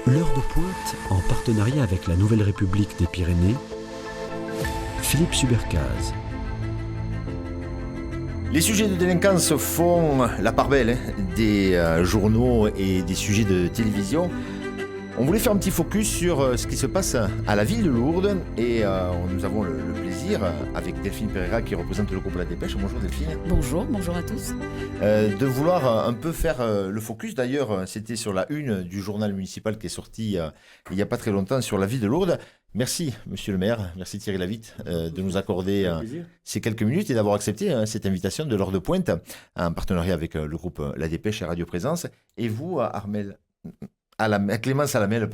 L'heure de pointe, en partenariat avec la Nouvelle République des Pyrénées, Philippe Subercase. Les sujets de délinquance font la part belle des journaux et des sujets de télévision. On voulait faire un petit focus sur ce qui se passe à la ville de Lourdes et nous avons le plaisir, avec Delphine Pereira qui représente le groupe La Dépêche. Bonjour Delphine. Bonjour à tous. De vouloir un peu faire le focus. D'ailleurs, c'était sur la une du journal municipal qui est sorti il n'y a pas très longtemps sur la ville de Lourdes. Merci Monsieur le maire, merci Thierry Lavitte de nous accorder ces quelques minutes et d'avoir accepté cette invitation de l'heure de pointe en partenariat avec le groupe La Dépêche et Radio Présence. Et vous, Clémence Salamel,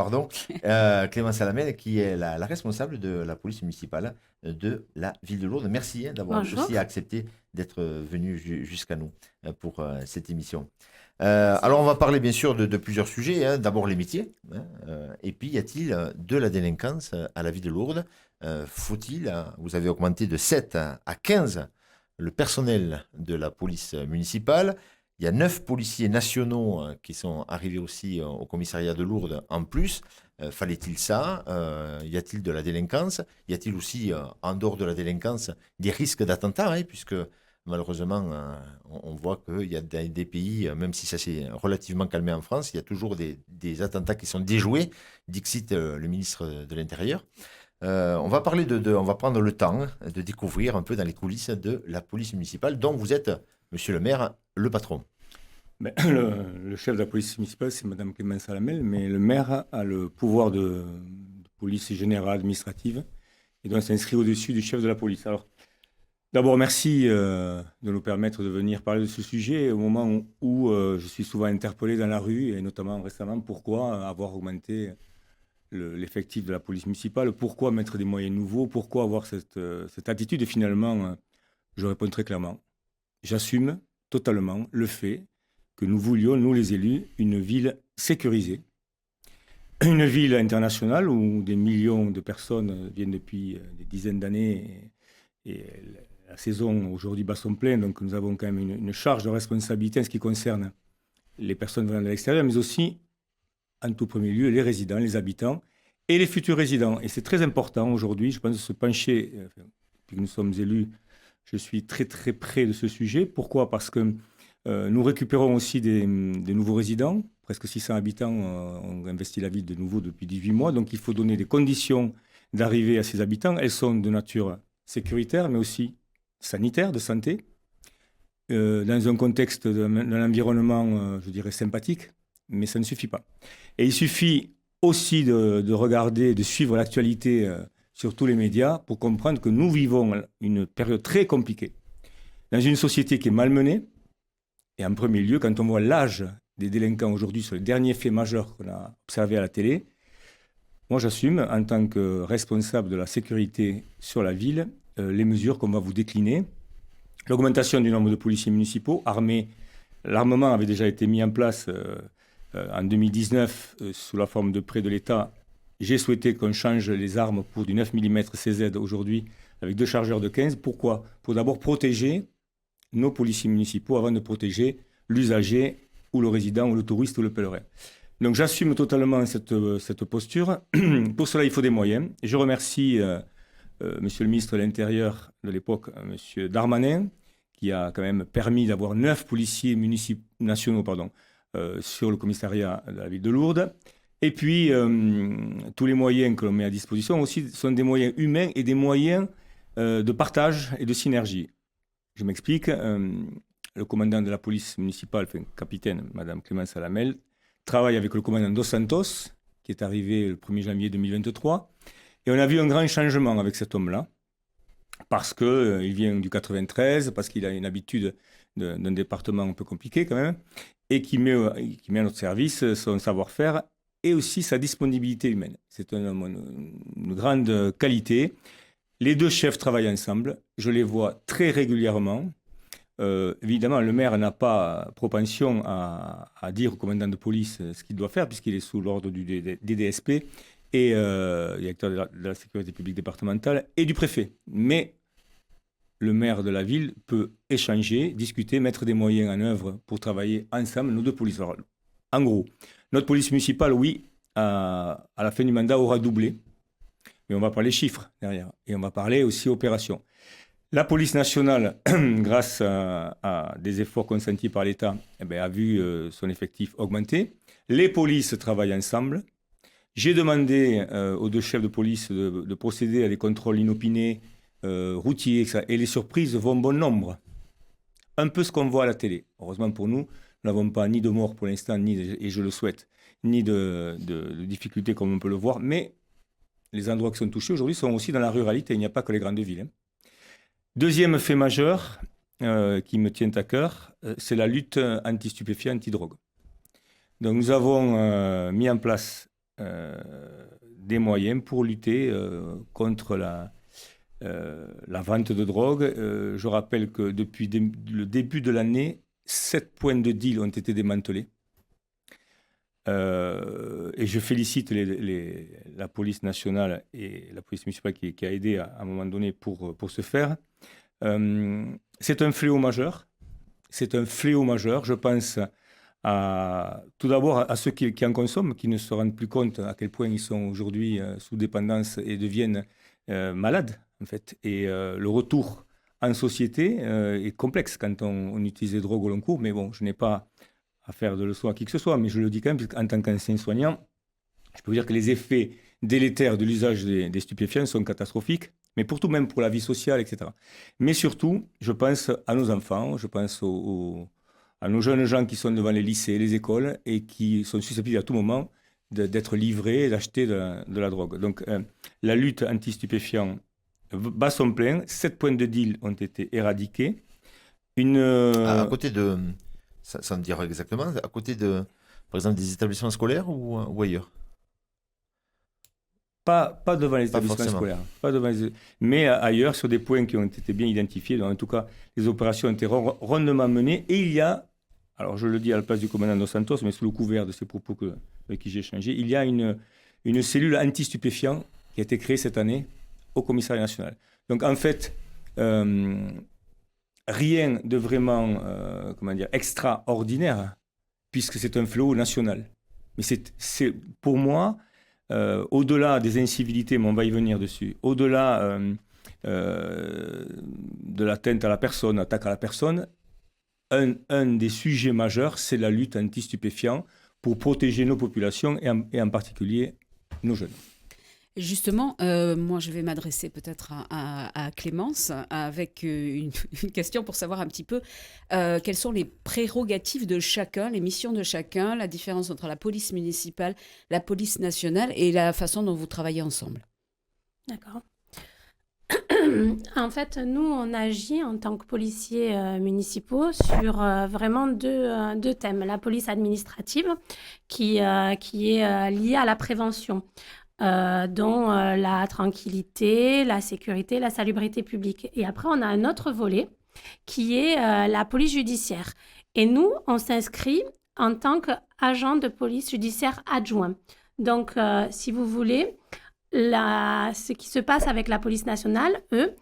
Clémence Salamel, qui est la responsable de la police municipale de la ville de Lourdes. Merci d'avoir aussi accepté d'être venu jusqu'à nous pour cette émission. Alors, on va parler bien sûr de plusieurs sujets. D'abord, les métiers. Et puis, y a-t-il de la délinquance à la ville de Lourdes? Faut-il, vous avez augmenté de 7 à 15 le personnel de la police municipale. Il y a 9 policiers nationaux qui sont arrivés aussi au commissariat de Lourdes en plus. Fallait-il ça? Y a-t-il de la délinquance? Y a-t-il aussi, en dehors de la délinquance, des risques d'attentats, puisque malheureusement, on voit qu'il y a des pays, même si ça s'est relativement calmé en France, il y a toujours des attentats qui sont déjoués, dixit le ministre de l'Intérieur. On va prendre le temps de découvrir un peu dans les coulisses de la police municipale, dont vous êtes, monsieur le maire, le patron. Le chef de la police municipale, c'est Mme Clémence Salamel, mais le maire a le pouvoir de police générale administrative et donc s'inscrit au-dessus du chef de la police. Alors, d'abord, merci de nous permettre de venir parler de ce sujet au moment où je suis souvent interpellé dans la rue, et notamment récemment, pourquoi avoir augmenté l'effectif de la police municipale, pourquoi mettre des moyens nouveaux, pourquoi avoir cette attitude. Et finalement, je réponds très clairement. J'assume totalement le fait que nous voulions, nous les élus, une ville sécurisée. Une ville internationale où des millions de personnes viennent depuis des dizaines d'années et la saison aujourd'hui bat son plein, donc nous avons quand même une charge de responsabilité en ce qui concerne les personnes venant de l'extérieur, mais aussi, en tout premier lieu, les résidents, les habitants et les futurs résidents. Et c'est très important aujourd'hui, je pense, de se pencher, depuis que nous sommes élus, je suis très très près de ce sujet. Pourquoi ? Parce que nous récupérons aussi des nouveaux résidents. Presque 600 habitants ont investi la ville de nouveau depuis 18 mois. Donc il faut donner des conditions d'arrivée à ces habitants. Elles sont de nature sécuritaire, mais aussi sanitaire, de santé, dans un contexte d'un environnement, je dirais, sympathique. Mais ça ne suffit pas. Et il suffit aussi de regarder, de suivre l'actualité sur tous les médias pour comprendre que nous vivons une période très compliquée dans une société qui est malmenée. Et en premier lieu, quand on voit l'âge des délinquants aujourd'hui sur les derniers faits majeurs qu'on a observés à la télé, moi j'assume, en tant que responsable de la sécurité sur la ville, les mesures qu'on va vous décliner. L'augmentation du nombre de policiers municipaux armés. L'armement avait déjà été mis en place en 2019 sous la forme de prêt de l'État. J'ai souhaité qu'on change les armes pour du 9 mm CZ aujourd'hui avec 2 chargeurs de 15. Pourquoi ? Pour d'abord protéger nos policiers municipaux avant de protéger l'usager ou le résident ou le touriste ou le pèlerin. Donc j'assume totalement cette posture. Pour cela, il faut des moyens. Et je remercie Monsieur le ministre de l'Intérieur de l'époque, Monsieur Darmanin, qui a quand même permis d'avoir 9 policiers nationaux sur le commissariat de la ville de Lourdes. Et puis, tous les moyens que l'on met à disposition aussi sont des moyens humains et des moyens de partage et de synergie. Je m'explique. Le commandant de la police municipale, capitaine, Mme Clémence Salamel, travaille avec le commandant Dos Santos, qui est arrivé le 1er janvier 2023. Et on a vu un grand changement avec cet homme-là, parce qu'il vient du 93, parce qu'il a une habitude d'un département un peu compliqué quand même, et qui met à notre service son savoir-faire et aussi sa disponibilité humaine. C'est un homme une grande qualité. Les 2 chefs travaillent ensemble. Je les vois très régulièrement. Évidemment, le maire n'a pas propension à dire au commandant de police ce qu'il doit faire, puisqu'il est sous l'ordre du DDSP et directeur de la sécurité publique départementale et du préfet. Mais le maire de la ville peut échanger, discuter, mettre des moyens en œuvre pour travailler ensemble, nos 2 polices. Alors, en gros, notre police municipale, oui, à la fin du mandat, aura doublé. Mais on va parler chiffres derrière. Et on va parler aussi opérations. La police nationale, grâce à des efforts consentis par l'État, a vu son effectif augmenter. Les polices travaillent ensemble. J'ai demandé aux 2 chefs de police de procéder à des contrôles inopinés, routiers, etc. Et les surprises vont bon nombre. Un peu ce qu'on voit à la télé. Heureusement pour nous, nous n'avons pas ni de morts pour l'instant, et je le souhaite, ni de difficultés comme on peut le voir. Mais les endroits qui sont touchés aujourd'hui sont aussi dans la ruralité. Il n'y a pas que les grandes villes. Deuxième fait majeur qui me tient à cœur, c'est la lutte anti-stupéfiants, anti-drogue. Donc nous avons mis en place des moyens pour lutter contre la vente de drogue. Je rappelle que depuis le début de l'année, 7 points de deal ont été démantelés. Et je félicite la police nationale et la police municipale qui a aidé à un moment donné pour ce faire. C'est un fléau majeur. C'est un fléau majeur. Je pense tout d'abord à ceux qui en consomment, qui ne se rendent plus compte à quel point ils sont aujourd'hui sous dépendance et deviennent malades, en fait. Et le retour en société est complexe quand on utilise les drogues au long cours. Mais bon, je n'ai pas à faire de leçon à qui que ce soit, mais je le dis quand même, puisqu'en tant qu'ancien soignant, je peux vous dire que les effets délétères de l'usage des stupéfiants sont catastrophiques, mais pour tout, même pour la vie sociale, etc. Mais surtout, je pense à nos enfants, je pense à nos jeunes gens qui sont devant les lycées, les écoles, et qui sont susceptibles à tout moment d'être livrés, d'acheter de la drogue. Donc, la lutte anti-stupéfiants bat son plein, 7 points de deal ont été éradiqués. À côté de... Sans dire exactement, à côté de, par exemple, des établissements scolaires ou ailleurs? Pas devant les établissements scolaires, mais ailleurs, sur des points qui ont été bien identifiés. Donc, en tout cas, les opérations ont été rondement menées. Et il y a, alors je le dis à la place du commandant Dos Santos, mais sous le couvert de ces propos avec qui j'ai échangé, il y a une cellule anti-stupéfiants qui a été créée cette année au commissariat national. Donc en fait, rien de vraiment extraordinaire, puisque c'est un fléau national. Mais c'est pour moi, au-delà des incivilités, mais on va y venir dessus, au-delà de l'atteinte à la personne, attaque à la personne, un des sujets majeurs, c'est la lutte anti-stupéfiants pour protéger nos populations et en particulier nos jeunes. Justement, moi je vais m'adresser peut-être à Clémence avec une question pour savoir un petit peu quelles sont les prérogatives de chacun, les missions de chacun, la différence entre la police municipale, la police nationale et la façon dont vous travaillez ensemble. D'accord. En fait, nous, on agit en tant que policiers municipaux sur vraiment deux thèmes. La police administrative qui est liée à la prévention. Dont la tranquillité, la sécurité, la salubrité publique. Et après, on a un autre volet qui est la police judiciaire. Et nous, on s'inscrit en tant qu'agent de police judiciaire adjoint. Donc, si vous voulez, ce qui se passe avec la police nationale, eux,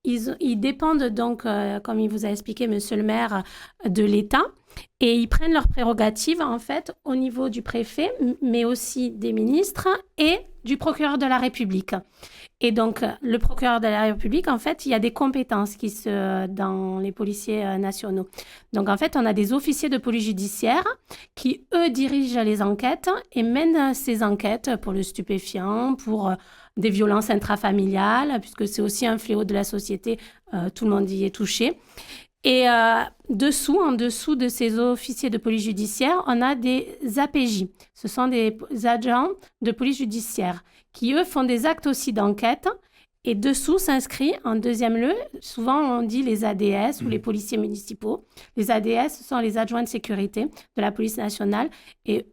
ils dépendent donc, comme il vous a expliqué, monsieur le maire, de l'État. Et ils prennent leurs prérogatives, en fait, au niveau du préfet, mais aussi des ministres et du procureur de la République. Et donc, le procureur de la République, en fait, il y a des compétences dans les policiers nationaux. Donc, en fait, on a des officiers de police judiciaire qui, eux, dirigent les enquêtes et mènent ces enquêtes pour le stupéfiant, pour des violences intrafamiliales, puisque c'est aussi un fléau de la société, tout le monde y est touché. Et en dessous de ces officiers de police judiciaire, on a des APJ. Ce sont des agents de police judiciaire qui, eux, font des actes aussi d'enquête. Et dessous s'inscrit en deuxième lieu, souvent on dit les ADS ou les policiers municipaux. Les ADS, ce sont les adjoints de sécurité de la police nationale. Et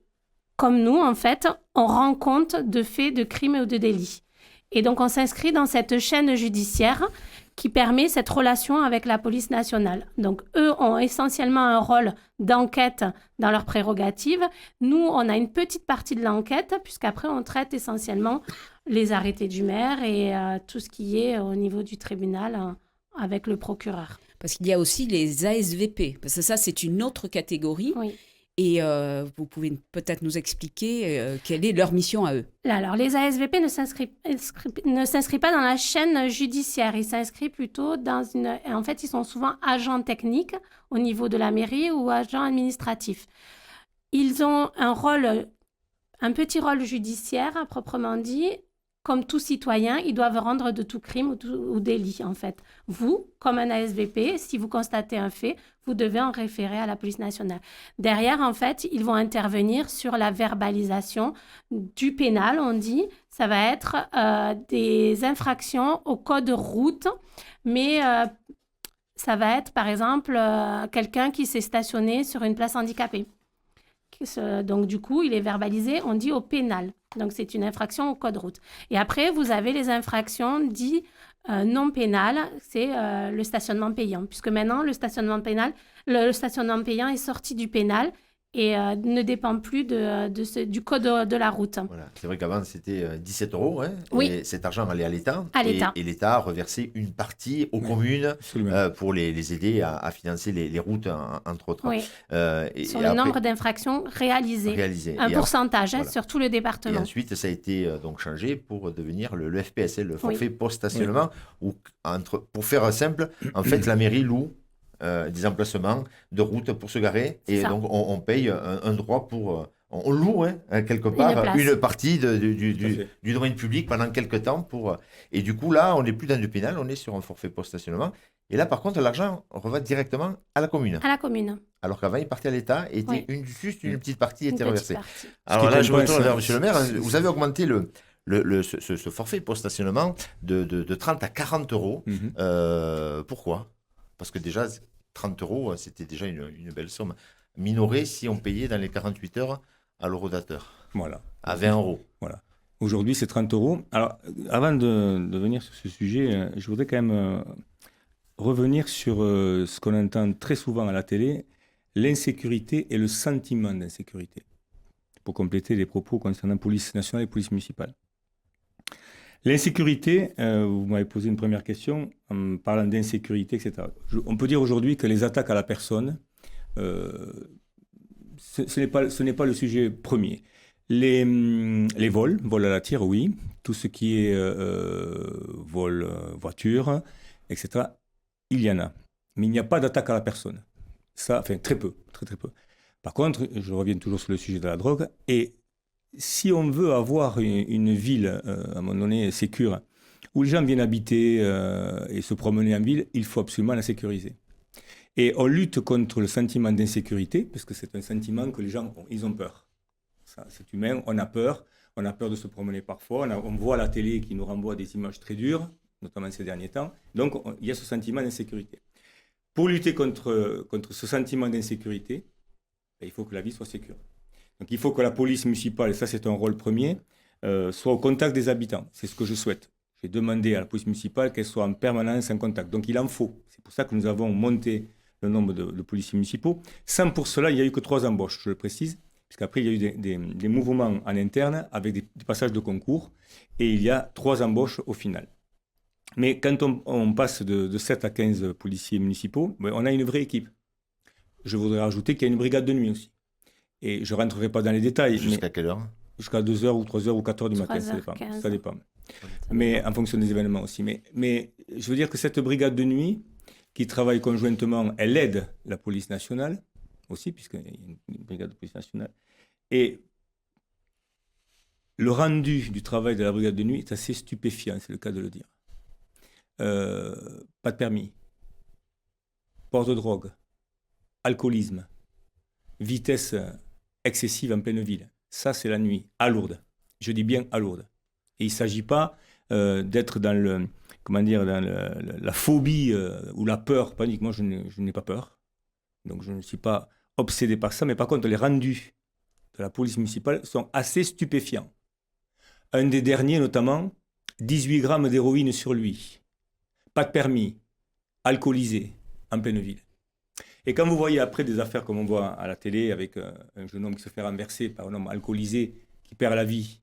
comme nous, en fait, on rend compte de faits de crimes ou de délits. Et donc, on s'inscrit dans cette chaîne judiciaire qui permet cette relation avec la police nationale. Donc, eux ont essentiellement un rôle d'enquête dans leurs prérogatives. Nous, on a une petite partie de l'enquête, puisqu'après, on traite essentiellement les arrêtés du maire et tout ce qui est au niveau du tribunal avec le procureur. Parce qu'il y a aussi les ASVP, parce que ça, c'est une autre catégorie. Oui. Et vous pouvez peut-être nous expliquer quelle est leur mission à eux. Alors, les ASVP ne s'inscrivent pas dans la chaîne judiciaire. Ils s'inscrivent plutôt dans une... En fait, ils sont souvent agents techniques au niveau de la mairie ou agents administratifs. Ils ont un petit rôle judiciaire, à proprement dit. Comme tout citoyen, ils doivent rendre de tout crime ou délit, en fait. Vous, comme un ASVP, si vous constatez un fait, vous devez en référer à la police nationale. Derrière, en fait, ils vont intervenir sur la verbalisation du pénal, on dit. Ça va être des infractions au code route, mais ça va être, par exemple, quelqu'un qui s'est stationné sur une place handicapée. Donc, du coup, il est verbalisé, on dit au pénal. Donc, c'est une infraction au code route. Et après, vous avez les infractions dites non pénales, c'est le stationnement payant. Puisque maintenant, le stationnement payant est sorti du pénal et ne dépend plus du code de la route. Voilà. C'est vrai qu'avant, c'était 17 €. Hein, oui. Et cet argent allait à l'État. Et l'État a reversé une partie aux communes pour les aider à financer les routes, entre autres. Oui. Sur le nombre d'infractions réalisées. Un pourcentage sur tout le département. Et ensuite, ça a été donc changé pour devenir le FPSL, le forfait post-stationnement. Où, pour faire simple, en fait, la mairie loue des emplacements de route pour se garer et donc on paye un droit pour on loue quelque part une partie du domaine public pendant quelques temps et du coup là on n'est plus dans du pénal, on est sur un forfait post-stationnement et là par contre l'argent va directement à la commune. Alors qu'avant il partait à l'État et juste une petite partie était reversée. Alors là je me retourne vers monsieur le maire, vous avez augmenté ce forfait post-stationnement de 30 à 40 €. Pourquoi ? Parce que déjà, 30 €, c'était déjà une belle somme. Minorée si on payait dans les 48 heures à l'horodateur. Voilà. À 20 €. Voilà. Aujourd'hui, c'est 30 €. Alors, avant de venir sur ce sujet, je voudrais quand même revenir sur ce qu'on entend très souvent à la télé, l'insécurité et le sentiment d'insécurité, pour compléter les propos concernant la police nationale et la police municipale. L'insécurité, vous m'avez posé une première question en parlant d'insécurité, etc. On peut dire aujourd'hui que les attaques à la personne, ce n'est pas le sujet premier. Les vols à la tire, oui. Tout ce qui est vol, voiture, etc., il y en a. Mais il n'y a pas d'attaque à la personne. Ça, enfin, très peu, très très peu. Par contre, je reviens toujours sur le sujet de la drogue, et si on veut avoir une ville, à un moment donné, sécure, où les gens viennent habiter et se promener en ville, il faut absolument la sécuriser. Et on lutte contre le sentiment d'insécurité, parce que c'est un sentiment que les gens ils ont peur. Ça, c'est humain, on a peur de se promener parfois, on voit la télé qui nous renvoie des images très dures, notamment ces derniers temps, donc il y a ce sentiment d'insécurité. Pour lutter contre ce sentiment d'insécurité, il faut que la ville soit sécure. Donc il faut que la police municipale, et ça c'est un rôle premier, soit au contact des habitants. C'est ce que je souhaite. J'ai demandé à la police municipale qu'elle soit en permanence en contact. Donc il en faut. C'est pour ça que nous avons monté le nombre de policiers municipaux. Sans pour cela, il n'y a eu que 3 embauches, je le précise, puisqu'après il y a eu des mouvements en interne avec des passages de concours, et il y a 3 embauches au final. Mais quand on passe de 7 à 15 policiers municipaux, on a une vraie équipe. Je voudrais rajouter qu'il y a une brigade de nuit aussi. Et je ne rentrerai pas dans les détails. Jusqu'à quelle heure ? Jusqu'à 2h ou 3h ou 4h du matin, ça dépend. Mais en fonction des événements aussi. Mais je veux dire que cette brigade de nuit, qui travaille conjointement, elle aide la police nationale aussi, puisqu'il y a une brigade de police nationale. Et le rendu du travail de la brigade de nuit est assez stupéfiant, c'est le cas de le dire. Pas de permis, port de drogue, alcoolisme, vitesse excessive en pleine ville. Ça, c'est la nuit, à Lourdes. Je dis bien à Lourdes. Et il ne s'agit pas d'être dans la phobie ou la peur panique. Moi, je n'ai pas peur. Donc, je ne suis pas obsédé par ça. Mais par contre, les rendus de la police municipale sont assez stupéfiants. Un des derniers, notamment, 18 grammes d'héroïne sur lui. Pas de permis, alcoolisé, en pleine ville. Et quand vous voyez après des affaires comme on voit à la télé avec un jeune homme qui se fait renverser par un homme alcoolisé qui perd la vie,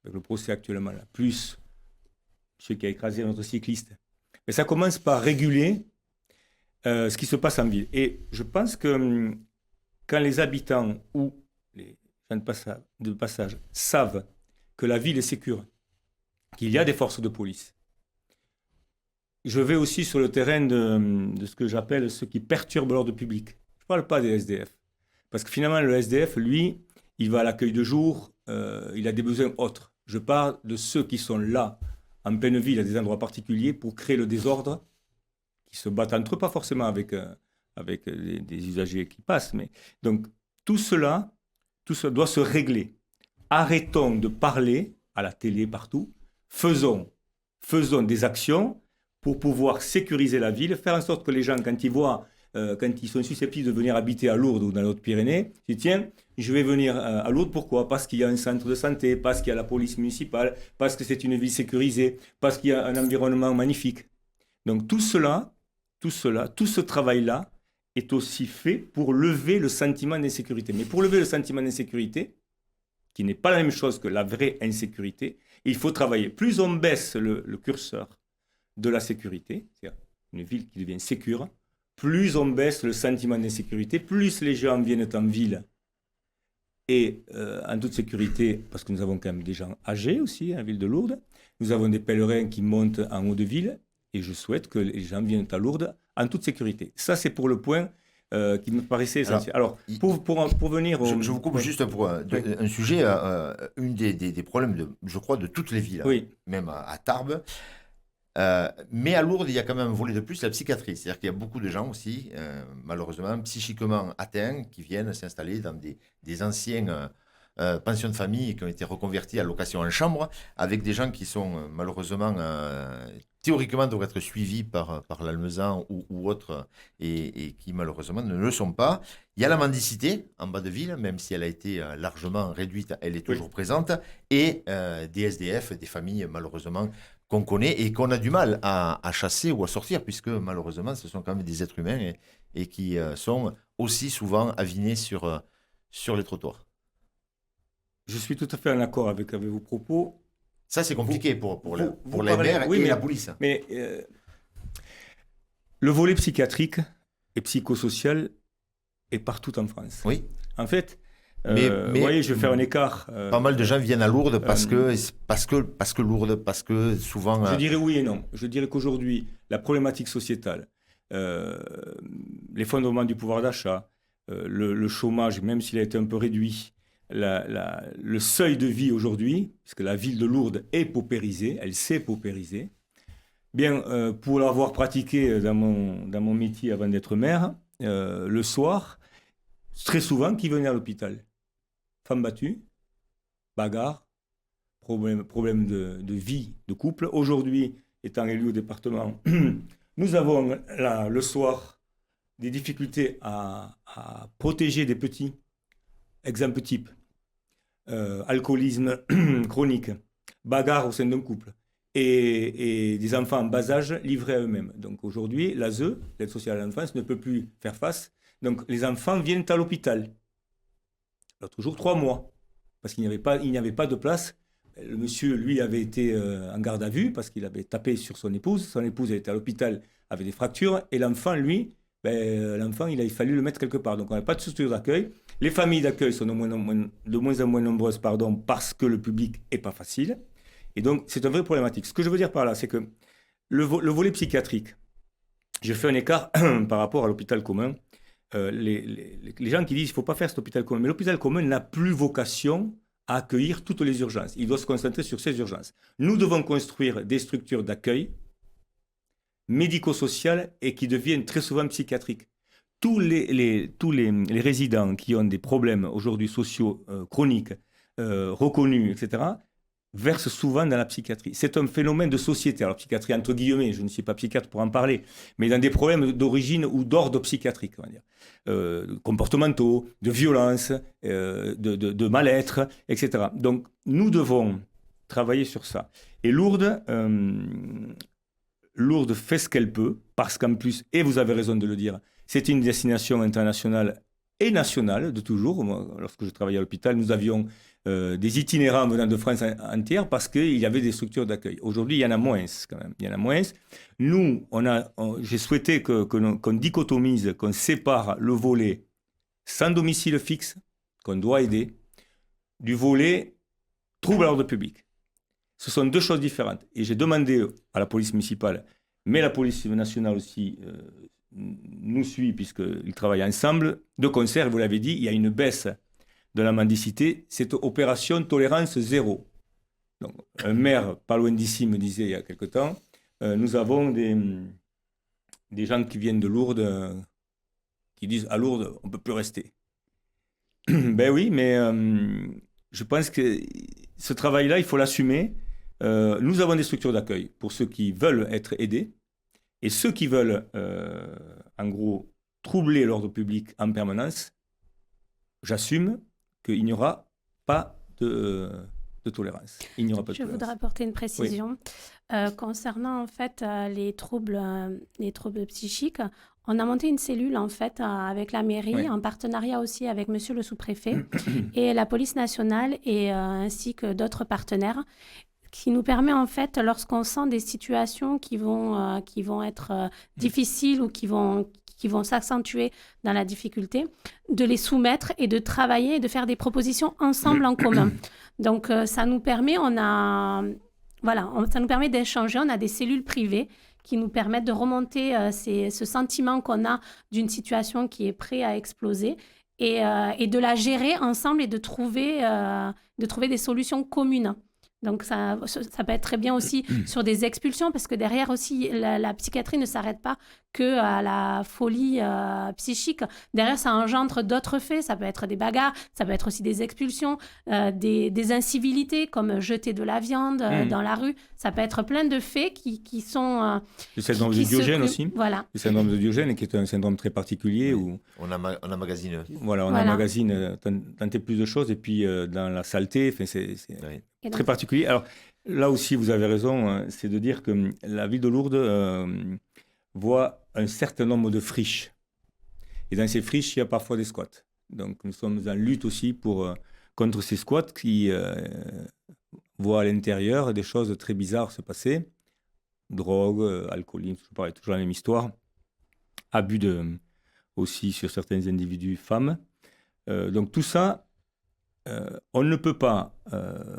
avec le procès actuellement là, plus celui qui a écrasé notre cycliste, mais ça commence par réguler ce qui se passe en ville. Et je pense que quand les habitants ou les gens de passage savent que la ville est sécure, qu'il y a des forces de police, je vais aussi sur le terrain de ce que j'appelle ceux qui perturbent l'ordre public. Je ne parle pas des SDF. Parce que finalement, le SDF, lui, il va à l'accueil de jour, il a des besoins autres. Je parle de ceux qui sont là, en pleine ville, à des endroits particuliers, pour créer le désordre, qui se battent entre eux, pas forcément avec des usagers qui passent. Mais... Donc, tout cela doit se régler. Arrêtons de parler, à la télé, partout. Faisons des actions pour pouvoir sécuriser la ville, faire en sorte que les gens, quand ils sont susceptibles de venir habiter à Lourdes ou dans les Hautes-Pyrénées, ils disent tiens, je vais venir à Lourdes, pourquoi? Parce qu'il y a un centre de santé, parce qu'il y a la police municipale, parce que c'est une ville sécurisée, parce qu'il y a un environnement magnifique. Donc tout ce travail-là est aussi fait pour lever le sentiment d'insécurité. Mais pour lever le sentiment d'insécurité, qui n'est pas la même chose que la vraie insécurité, il faut travailler. Plus on baisse le curseur de la sécurité, c'est-à-dire une ville qui devient sécure, plus on baisse le sentiment d'insécurité, plus les gens viennent en ville et en toute sécurité, parce que nous avons quand même des gens âgés aussi, en ville de Lourdes. Nous avons des pèlerins qui montent en haut de ville et je souhaite que les gens viennent à Lourdes en toute sécurité. Ça, c'est pour le point qui me paraissait essentiel. Alors, pour venir... Je vous coupe juste pour un sujet, une des problèmes, je crois, de toutes les villes, oui. Même à Tarbes. Mais à Lourdes, il y a quand même un volet de plus, la psychiatrie. C'est-à-dire qu'il y a beaucoup de gens aussi, malheureusement, psychiquement atteints, qui viennent s'installer dans des anciens pensions de famille qui ont été reconvertis à location en chambre, avec des gens qui sont malheureusement, théoriquement, devraient être suivis par l'Almezan ou autres, et qui malheureusement ne le sont pas. Il y a la mendicité en bas de ville, même si elle a été largement réduite, elle est toujours présente, et des SDF, des familles malheureusement qu'on connaît et qu'on a du mal à chasser ou à sortir, puisque malheureusement, ce sont quand même des êtres humains et qui sont aussi souvent avinés sur les trottoirs. Je suis tout à fait en accord avec vos propos. Ça, c'est compliqué pour les maires et la police. Mais le volet psychiatrique et psychosocial est partout en France. Oui. En fait... Mais vous voyez, je vais faire un écart. Pas mal de gens viennent à Lourdes parce que Lourdes, parce que souvent... Je dirais oui et non. Je dirais qu'aujourd'hui, la problématique sociétale, l'effondrement du pouvoir d'achat, le chômage, même s'il a été un peu réduit, le seuil de vie aujourd'hui, puisque la ville de Lourdes est paupérisée, elle s'est paupérisée, bien, pour l'avoir pratiqué dans mon métier avant d'être maire, le soir, très souvent, qui venait à l'hôpital? Femme battue, bagarre, problème de vie, de couple. Aujourd'hui, étant élu au département, nous avons là, le soir, des difficultés à protéger des petits. Exemple type, alcoolisme chronique, bagarre au sein d'un couple, et des enfants en bas âge livrés à eux-mêmes. Donc aujourd'hui, l'ASE, l'aide sociale à l'enfance, ne peut plus faire face. Donc les enfants viennent à l'hôpital. L'autre jour, 3 mois, parce qu'il n'y avait pas de place. Le monsieur, lui, avait été en garde à vue parce qu'il avait tapé sur son épouse. Son épouse était à l'hôpital avec des fractures. Et l'enfant, lui, il a fallu le mettre quelque part. Donc on n'a pas de structure d'accueil. Les familles d'accueil sont de moins en moins nombreuses, parce que le public n'est pas facile. Et donc c'est une vraie problématique. Ce que je veux dire par là, c'est que le volet psychiatrique, je fais un écart par rapport à l'hôpital commun. Les gens qui disent qu'il ne faut pas faire cet hôpital commun. Mais l'hôpital commun n'a plus vocation à accueillir toutes les urgences. Il doit se concentrer sur ces urgences. Nous devons construire des structures d'accueil médico-sociales et qui deviennent très souvent psychiatriques. Tous les résidents qui ont des problèmes aujourd'hui sociaux chroniques, reconnus, etc., versent souvent dans la psychiatrie. C'est un phénomène de société. Alors, psychiatrie entre guillemets, je ne suis pas psychiatre pour en parler, mais dans des problèmes d'origine ou d'ordre psychiatrique, on va dire. Comportementaux, de violence, de mal-être, etc. Donc, nous devons travailler sur ça. Et Lourdes fait ce qu'elle peut, parce qu'en plus, et vous avez raison de le dire, c'est une destination internationale et nationale de toujours. Moi, lorsque je travaillais à l'hôpital, nous avions des itinérants venant de France entière parce qu'il y avait des structures d'accueil. Aujourd'hui, il y en a moins quand même. Il y en a moins. Nous, j'ai souhaité qu'on dichotomise, qu'on sépare le volet sans domicile fixe, qu'on doit aider, du volet trouble à l'ordre public. Ce sont deux choses différentes. Et j'ai demandé à la police municipale, mais la police nationale aussi nous suit, puisqu'ils travaillent ensemble, de concert, vous l'avez dit, il y a une baisse de la mendicité, c'est opération tolérance zéro. Donc, un maire pas loin d'ici me disait il y a quelque temps, nous avons des gens qui viennent de Lourdes, qui disent à Lourdes, on ne peut plus rester. Ben oui, mais je pense que ce travail-là, il faut l'assumer. Nous avons des structures d'accueil pour ceux qui veulent être aidés et ceux qui veulent, en gros, troubler l'ordre public en permanence. J'assume qu'il n'y aura pas de tolérance. Il n'y aura pas de tolérance. Voudrais apporter une précision. Concernant en fait les troubles psychiques. On a monté une cellule en fait avec la mairie, en partenariat aussi avec Monsieur le sous-préfet et la police nationale et ainsi que d'autres partenaires, qui nous permet en fait, lorsqu'on sent des situations qui vont être difficiles ou qui vont s'accentuer dans la difficulté, de les soumettre et de travailler et de faire des propositions ensemble en commun. Donc ça nous permet, ça nous permet d'échanger. On a des cellules privées qui nous permettent de remonter ce sentiment qu'on a d'une situation qui est prête à exploser et de la gérer ensemble et de trouver des solutions communes. Donc ça peut être très bien aussi sur des expulsions, parce que derrière aussi, la psychiatrie ne s'arrête pas que à la folie psychique. Derrière, ça engendre d'autres faits. Ça peut être des bagarres, ça peut être aussi des expulsions, des incivilités comme jeter de la viande dans la rue. Ça peut être plein de faits qui sont... le syndrome de Diogène aussi. Voilà. Le syndrome de Diogène, qui est un syndrome très particulier. Où on emmagasine. Voilà, on emmagasine tant et plus de choses. Et puis, dans la saleté, c'est très particulier. Alors, là aussi, vous avez raison, c'est de dire que la ville de Lourdes voit un certain nombre de friches. Et dans ces friches, il y a parfois des squats. Donc, nous sommes en lutte aussi contre ces squats qui voient à l'intérieur des choses très bizarres se passer. Drogue, alcoolisme, toujours la même histoire. Abus aussi sur certains individus femmes. Donc, tout ça, on ne peut pas,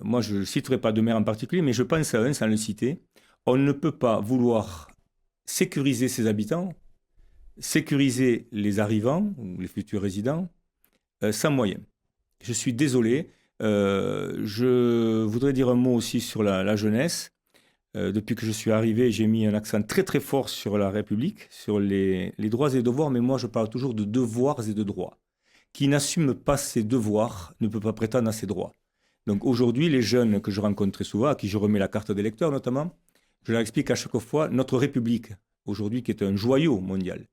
moi je ne citerai pas de maire en particulier, mais je pense à un sans le citer, on ne peut pas vouloir sécuriser ses habitants, sécuriser les arrivants ou les futurs résidents sans moyens. Je suis désolé, je voudrais dire un mot aussi sur la jeunesse. Depuis que je suis arrivé, j'ai mis un accent très très fort sur la République, sur les droits et devoirs, mais moi je parle toujours de devoirs et de droits. Qui n'assume pas ses devoirs ne peut pas prétendre à ses droits. Donc aujourd'hui, les jeunes que je rencontre très souvent, à qui je remets la carte d'électeur notamment, je leur explique à chaque fois, notre République, aujourd'hui qui est un joyau mondial,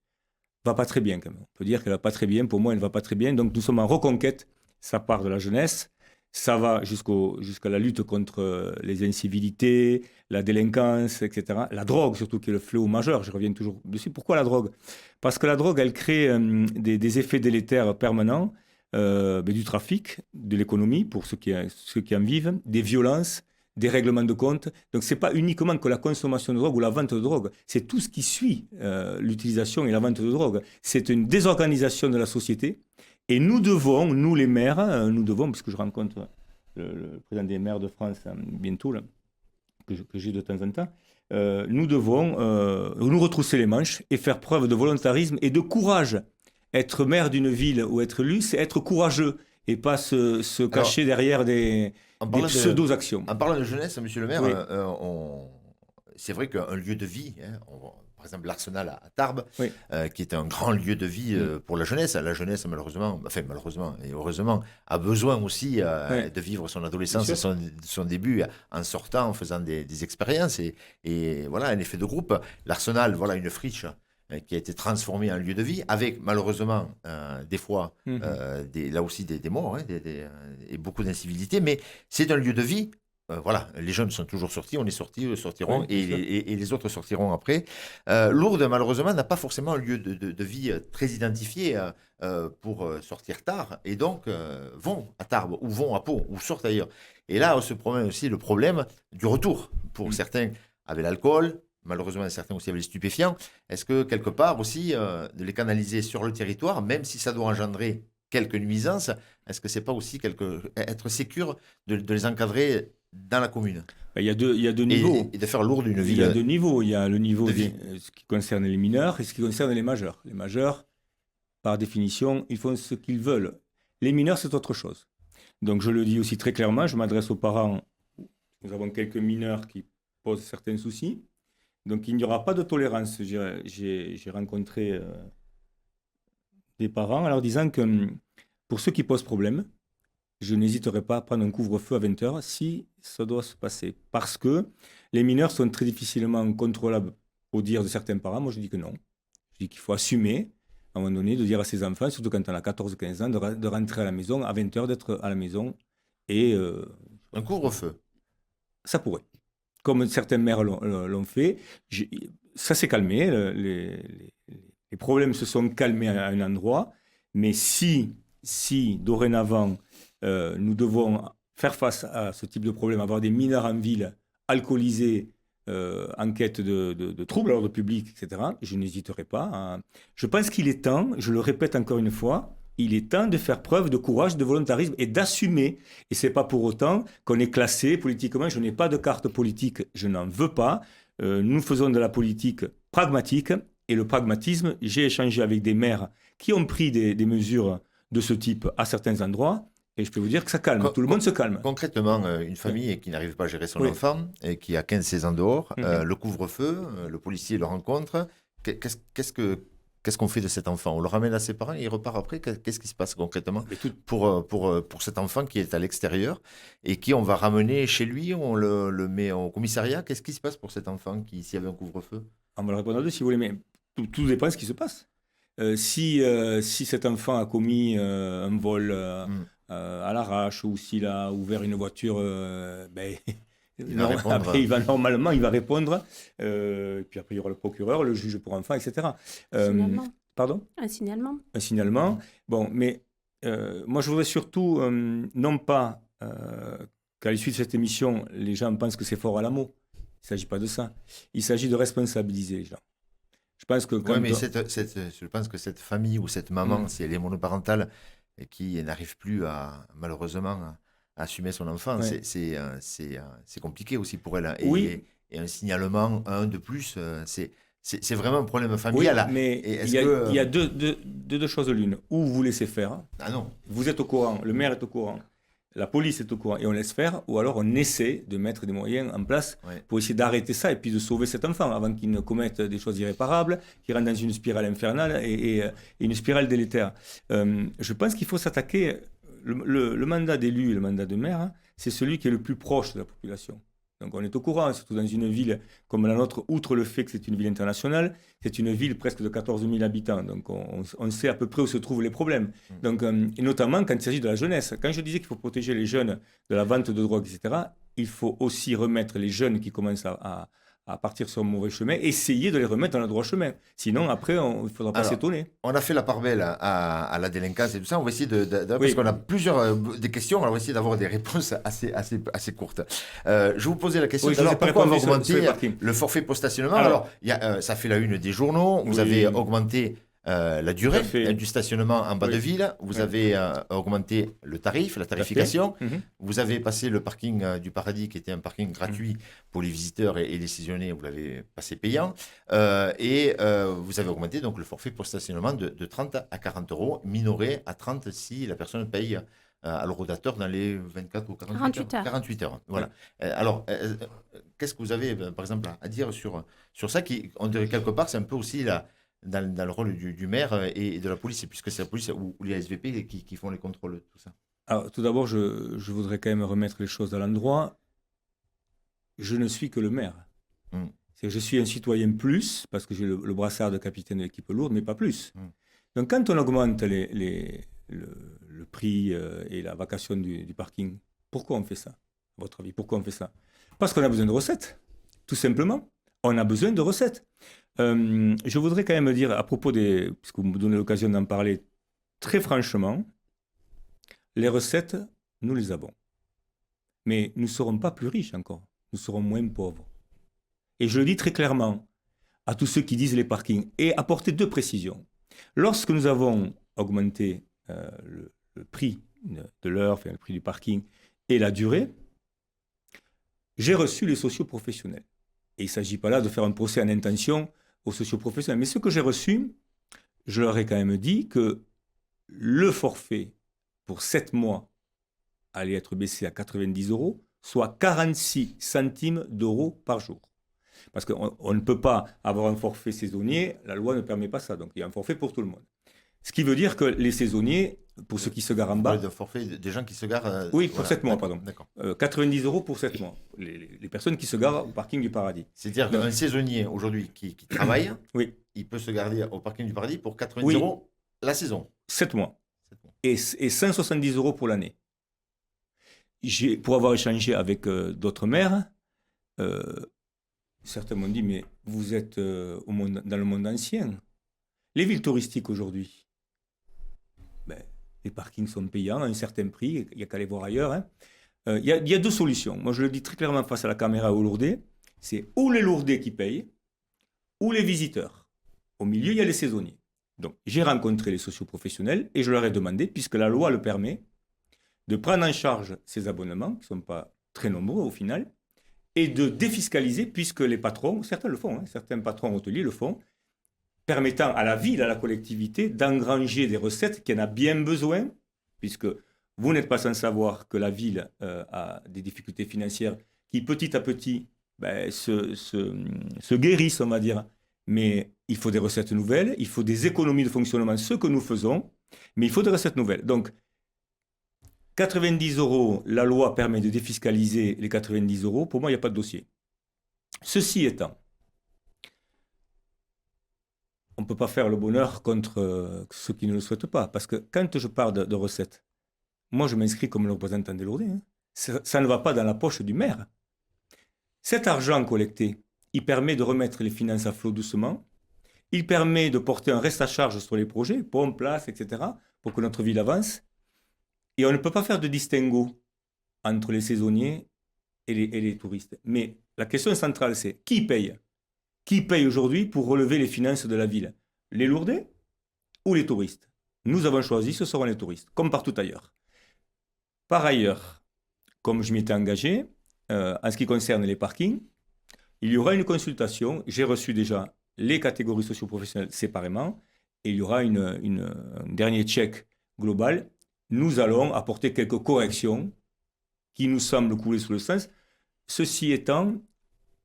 va pas très bien quand même. On peut dire qu'elle va pas très bien, pour moi elle ne va pas très bien, donc nous sommes en reconquête, ça part de la jeunesse, ça va jusqu'à la lutte contre les incivilités, la délinquance, etc. La drogue surtout, qui est le fléau majeur, je reviens toujours dessus. Pourquoi la drogue ? Parce que la drogue, elle crée des effets délétères permanents, du trafic, de l'économie, pour ceux qui en vivent, des violences, des règlements de compte. Donc ce n'est pas uniquement que la consommation de drogue ou la vente de drogue, c'est tout ce qui suit l'utilisation et la vente de drogue. C'est une désorganisation de la société. Et nous devons, nous les maires, puisque je rencontre le président des maires de France bientôt, là, que j'ai de temps en temps, nous devons nous retrousser les manches et faire preuve de volontarisme et de courage. Être maire d'une ville ou être élu, c'est être courageux et pas se cacher derrière des pseudo-actions. En parlant de jeunesse, monsieur le maire, oui. C'est vrai qu'un lieu de vie, par exemple l'Arsenal à Tarbes, oui. Qui est un grand lieu de vie pour la jeunesse. La jeunesse, malheureusement et heureusement, a besoin aussi de vivre son adolescence et son début en sortant, en faisant des expériences. Et voilà, un effet de groupe. L'Arsenal, voilà une friche qui a été transformée en lieu de vie, avec malheureusement des fois, là aussi des morts et beaucoup d'incivilités. Mais c'est un lieu de vie. Voilà, les jeunes sont toujours sortis, on est sortis, sortiront, et les autres sortiront après. Lourdes, malheureusement, n'a pas forcément un lieu de vie très identifié pour sortir tard, et donc vont à Tarbes, ou vont à Pau, ou sortent ailleurs. Et là, on se promène aussi le problème du retour, pour certains avec l'alcool, malheureusement certains aussi avec les stupéfiants. Est-ce que quelque part aussi, de les canaliser sur le territoire, même si ça doit engendrer quelques nuisances, est-ce que c'est pas aussi être sécure de les encadrer dans la commune? Il y a deux niveaux. Et de faire lourd d'une ville. Il y a deux niveaux. Il y a le niveau de vie. ce qui concerne les mineurs et ce qui concerne les majeurs. Les majeurs, par définition, ils font ce qu'ils veulent. Les mineurs, c'est autre chose. Donc je le dis aussi très clairement, je m'adresse aux parents. Nous avons quelques mineurs qui posent certains soucis. Donc il n'y aura pas de tolérance. J'ai rencontré des parents en leur disant que pour ceux qui posent problème, je n'hésiterai pas à prendre un couvre-feu à 20h si ça doit se passer. Parce que les mineurs sont très difficilement contrôlables au dire de certains parents. Moi, je dis que non. Je dis qu'il faut assumer, à un moment donné, de dire à ses enfants, surtout quand on a 14-15 ans, de rentrer à la maison, à 20h, d'être à la maison. Et un couvre-feu. Ça pourrait. Comme certaines mères l'ont fait. Ça s'est calmé. Les problèmes se sont calmés à un endroit. Mais si dorénavant, nous devons faire face à ce type de problème, avoir des mineurs en ville alcoolisés, en quête de troubles à l'ordre public, etc., je n'hésiterai pas. Je pense qu'il est temps, je le répète encore une fois, il est temps de faire preuve de courage, de volontarisme et d'assumer. Et ce n'est pas pour autant qu'on est classé politiquement. Je n'ai pas de carte politique, je n'en veux pas. Nous faisons de la politique pragmatique. Et le pragmatisme, j'ai échangé avec des maires qui ont pris des mesures de ce type à certains endroits. Et je peux vous dire que ça calme, tout le monde se calme. Concrètement, une famille qui n'arrive pas à gérer son enfant et qui a 15-16 ans dehors, le couvre-feu, le policier le rencontre, qu'est-ce qu'on fait de cet enfant? On le ramène à ses parents et il repart après? Qu'est-ce qui se passe concrètement pour cet enfant qui est à l'extérieur et qui on va ramener chez lui, on le met au commissariat? Qu'est-ce qui se passe pour cet enfant s'il y avait un couvre-feu? On va le répondre à deux si vous voulez, mais tout dépend de ce qui se passe. Si cet enfant a commis un vol à l'arrache ou s'il a ouvert une voiture, il va normalement répondre. Puis après, il y aura le procureur, le juge pour enfants, etc. Signalement. Pardon? Un signalement. Un signalement. Bon, mais moi, je voudrais surtout, non pas qu'à l'issue de cette émission, les gens pensent que c'est fort à l'amour. Il ne s'agit pas de ça. Il s'agit de responsabiliser les gens. Je pense que mais je pense que cette famille ou cette maman, si elle est monoparentale et qui n'arrive plus malheureusement à assumer son enfant, c'est compliqué aussi pour elle. Et un signalement, un de plus, c'est vraiment un problème familial. Oui, mais il y a deux choses l'une. Ou vous laissez faire. Ah non. Vous êtes au courant, le maire est au courant, la police est au courant et on laisse faire, ou alors on essaie de mettre des moyens en place pour essayer d'arrêter ça et puis de sauver cet enfant avant qu'il ne commette des choses irréparables, qu'il rentre dans une spirale infernale et une spirale délétère. Je pense qu'il faut s'attaquer, le mandat d'élu et le mandat de maire, c'est celui qui est le plus proche de la population. Donc on est au courant, surtout dans une ville comme la nôtre, outre le fait que c'est une ville internationale, c'est une ville presque de 14 000 habitants. Donc on sait à peu près où se trouvent les problèmes. Donc, et notamment quand il s'agit de la jeunesse. Quand je disais qu'il faut protéger les jeunes de la vente de drogue, etc., il faut aussi remettre les jeunes qui commencent à partir sur un mauvais chemin, essayer de les remettre dans le droit chemin. Sinon, après, il ne faudra pas s'étonner. On a fait la part belle à la délinquance et tout ça. On va essayer parce qu'on a plusieurs des questions, on va essayer d'avoir des réponses assez courtes. Je vous posais la question, pourquoi on va augmenter le forfait pour stationnement? Alors, ça fait la une des journaux. Vous avez augmenté la durée du stationnement en bas de ville, vous avez augmenté le tarif, la tarification, vous avez passé le parking du Paradis qui était un parking gratuit pour les visiteurs et les saisonniers, vous l'avez passé payant, et vous avez augmenté donc le forfait pour stationnement de 30 à 40 euros, minoré à 30 si la personne paye à l'horodateur dans les 24 ou 48 heures. Voilà. Alors, qu'est-ce que vous avez par exemple à dire sur ça qui, on dirait quelque part, c'est un peu aussi dans le rôle du maire et de la police, puisque c'est la police ou les SVP qui font les contrôles, tout ça. Alors, tout d'abord, je voudrais quand même remettre les choses à l'endroit. Je ne suis que le maire. C'est que je suis un citoyen plus, parce que j'ai le brassard de capitaine de l'équipe lourde, mais pas plus. Donc, quand on augmente le prix et la vacation du parking, pourquoi on fait ça, à votre avis? Pourquoi on fait ça? Parce qu'on a besoin de recettes, tout simplement. On a besoin de recettes. Je voudrais quand même dire, à propos puisque vous me donnez l'occasion d'en parler très franchement, les recettes, nous les avons. Mais nous ne serons pas plus riches encore. Nous serons moins pauvres. Et je le dis très clairement à tous ceux qui disent les parkings, et apporter deux précisions. Lorsque nous avons augmenté le prix de l'heure, enfin, le prix du parking et la durée, j'ai reçu les socioprofessionnels. Et il ne s'agit pas là de faire un procès en intention aux socioprofessionnels. Mais ce que j'ai reçu, je leur ai quand même dit que le forfait pour 7 mois allait être baissé à 90 €, soit 46 centimes d'euros par jour. Parce qu'on ne peut pas avoir un forfait saisonnier, la loi ne permet pas ça. Donc il y a un forfait pour tout le monde. Ce qui veut dire que les saisonniers, pour ceux qui se garent en bas... Le forfait des gens qui se garent... oui, pour 7 mois, pardon. D'accord. 90 € pour 7 mois. Les personnes qui se garent au parking du Paradis. C'est-à-dire qu'un saisonnier, aujourd'hui, qui travaille, oui. il peut se garer au parking du Paradis pour 90 oui. € la saison. 7 mois. Et 170 € pour l'année. Pour avoir échangé avec d'autres maires, certains m'ont dit, mais vous êtes dans le monde ancien. Les villes touristiques aujourd'hui, les parkings sont payants à un certain prix, il n'y a qu'à aller voir ailleurs. Hein. Il y a 2 solutions. Moi, je le dis très clairement face à la caméra aux Lourdais, c'est ou les Lourdais qui payent, ou les visiteurs. Au milieu, il y a les saisonniers. Donc, j'ai rencontré les socioprofessionnels et je leur ai demandé, puisque la loi le permet, de prendre en charge ces abonnements, qui ne sont pas très nombreux au final, et de défiscaliser, puisque les patrons, certains le font, hein, certains patrons hôteliers le font, permettant à la ville, à la collectivité, d'engranger des recettes qui en a bien besoin, puisque vous n'êtes pas sans savoir que la ville a des difficultés financières qui, petit à petit, se guérissent, on va dire. Mais il faut des recettes nouvelles, il faut des économies de fonctionnement, ce que nous faisons, mais il faut des recettes nouvelles. Donc, 90 €, la loi permet de défiscaliser les 90 €. Pour moi, il n'y a pas de dossier. Ceci étant, on ne peut pas faire le bonheur contre ceux qui ne le souhaitent pas. Parce que quand je parle de recettes, moi, je m'inscris comme le représentant des Lourdais. Hein. Ça ne va pas dans la poche du maire. Cet argent collecté, il permet de remettre les finances à flot doucement. Il permet de porter un reste à charge sur les projets, pompes, places, etc., pour que notre ville avance. Et on ne peut pas faire de distinguo entre les saisonniers et les touristes. Mais la question centrale, c'est qui paye ? Qui paye aujourd'hui pour relever les finances de la ville ? Les Lourdais ou les touristes ? Nous avons choisi, ce seront les touristes, comme partout ailleurs. Par ailleurs, comme je m'y étais engagé, en ce qui concerne les parkings, il y aura une consultation. J'ai reçu déjà les catégories socio-professionnelles séparément et il y aura un dernier check global. Nous allons apporter quelques corrections qui nous semblent couler sous le sens. Ceci étant,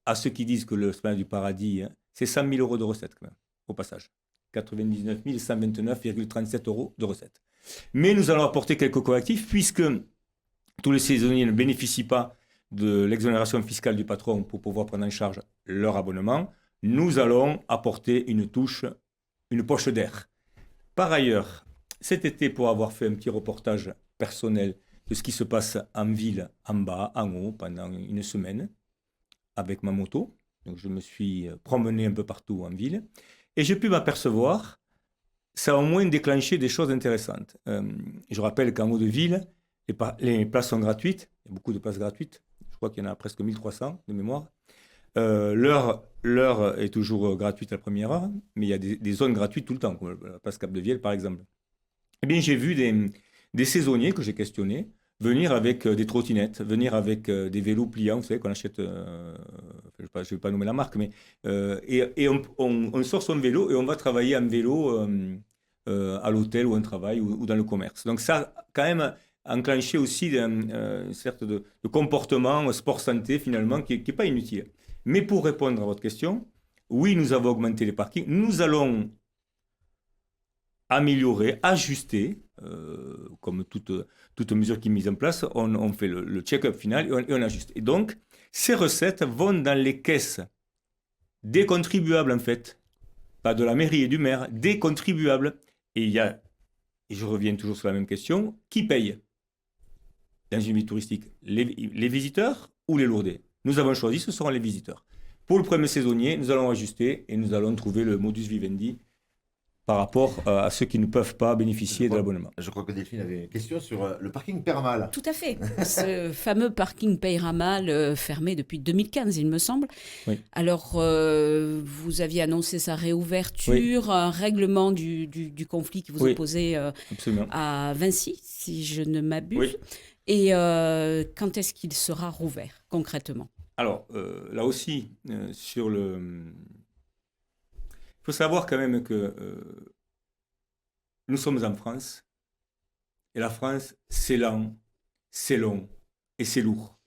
à ceux qui disent que le Esplanade du Paradis, hein, c'est 100 000 € de recettes quand même, au passage. 99 129,37 € de recettes. Mais nous allons apporter quelques correctifs puisque tous les saisonniers ne bénéficient pas de l'exonération fiscale du patron pour pouvoir prendre en charge leur abonnement. Nous allons apporter une touche, une poche d'air. Par ailleurs, cet été, pour avoir fait un petit reportage personnel de ce qui se passe en ville, en bas, en haut, pendant une semaine, avec ma moto, donc je me suis promené un peu partout en ville, et j'ai pu m'apercevoir, ça a au moins déclenché des choses intéressantes. Je rappelle qu'en haut de ville, les places sont gratuites, il y a beaucoup de places gratuites, je crois qu'il y en a presque 1300 de mémoire. L'heure est toujours gratuite à la première heure, mais il y a des zones gratuites tout le temps, comme la place Cap-de-Vielle par exemple. Eh bien, j'ai vu des saisonniers que j'ai questionnés venir avec des trottinettes, venir avec des vélos pliants, vous savez, qu'on achète, je ne vais pas nommer la marque, mais et on sort son vélo et on va travailler en vélo à l'hôtel où on travaille ou dans le commerce. Donc ça, quand même, enclenché aussi une sorte de comportement sport-santé, finalement, qui n'est pas inutile. Mais pour répondre à votre question, oui, nous avons augmenté les parkings. Nous allons améliorer, ajuster, comme toute mesure qui est mise en place, on fait le check-up final et on ajuste. Et donc, ces recettes vont dans les caisses des contribuables, en fait, pas de la mairie et du maire, des contribuables. Et je reviens toujours sur la même question, qui paye dans une ville touristique, les visiteurs ou les Lourdais? Nous avons choisi, ce seront les visiteurs. Pour le premier saisonnier, nous allons ajuster et nous allons trouver le modus vivendi par rapport à ceux qui ne peuvent pas bénéficier de l'abonnement. Je crois que Delphine avait une question sur le parking Peyramal. Tout à fait. Ce fameux parking Peyramal fermé depuis 2015, il me semble. Oui. Alors, vous aviez annoncé sa réouverture, un règlement du conflit qui vous opposait à Vinci, si je ne m'abuse. Oui. Et quand est-ce qu'il sera rouvert, concrètement ? Alors, là aussi, il faut savoir quand même que nous sommes en France, et la France, c'est lent, c'est long et c'est lourd.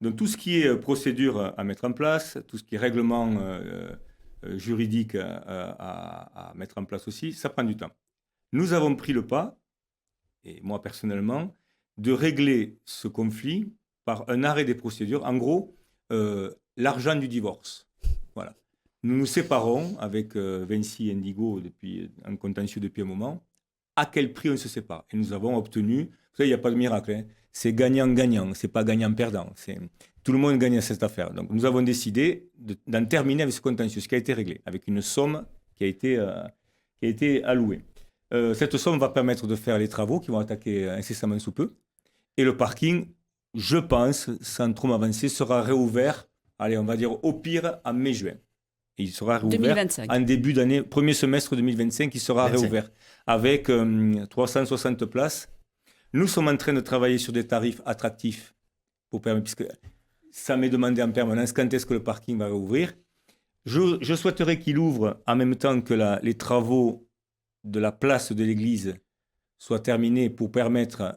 Donc tout ce qui est procédure à mettre en place, tout ce qui est règlement juridique à mettre en place aussi, ça prend du temps. Nous avons pris le pas, et moi personnellement, de régler ce conflit par un arrêt des procédures. En gros, l'argent du divorce. Voilà. Nous nous séparons avec Vinci et Indigo en contentieux depuis un moment. À quel prix on se sépare ? Et nous avons obtenu, vous savez, il n'y a pas de miracle, hein, c'est gagnant-gagnant, c'est pas gagnant-perdant. Tout le monde gagne à cette affaire. Donc nous avons décidé d'en terminer avec ce contentieux, ce qui a été réglé, avec une somme qui a été allouée. Cette somme va permettre de faire les travaux qui vont attaquer incessamment sous peu. Et le parking, je pense, sans trop m'avancer, sera réouvert, allez, on va dire au pire, en mai-juin. Et il sera réouvert 2025. en début d'année, premier semestre 2025, il sera 25. réouvert avec 360 places. Nous sommes en train de travailler sur des tarifs attractifs, puisque ça m'est demandé en permanence quand est-ce que le parking va réouvrir. Je souhaiterais qu'il ouvre en même temps que les travaux de la place de l'église soient terminés pour permettre,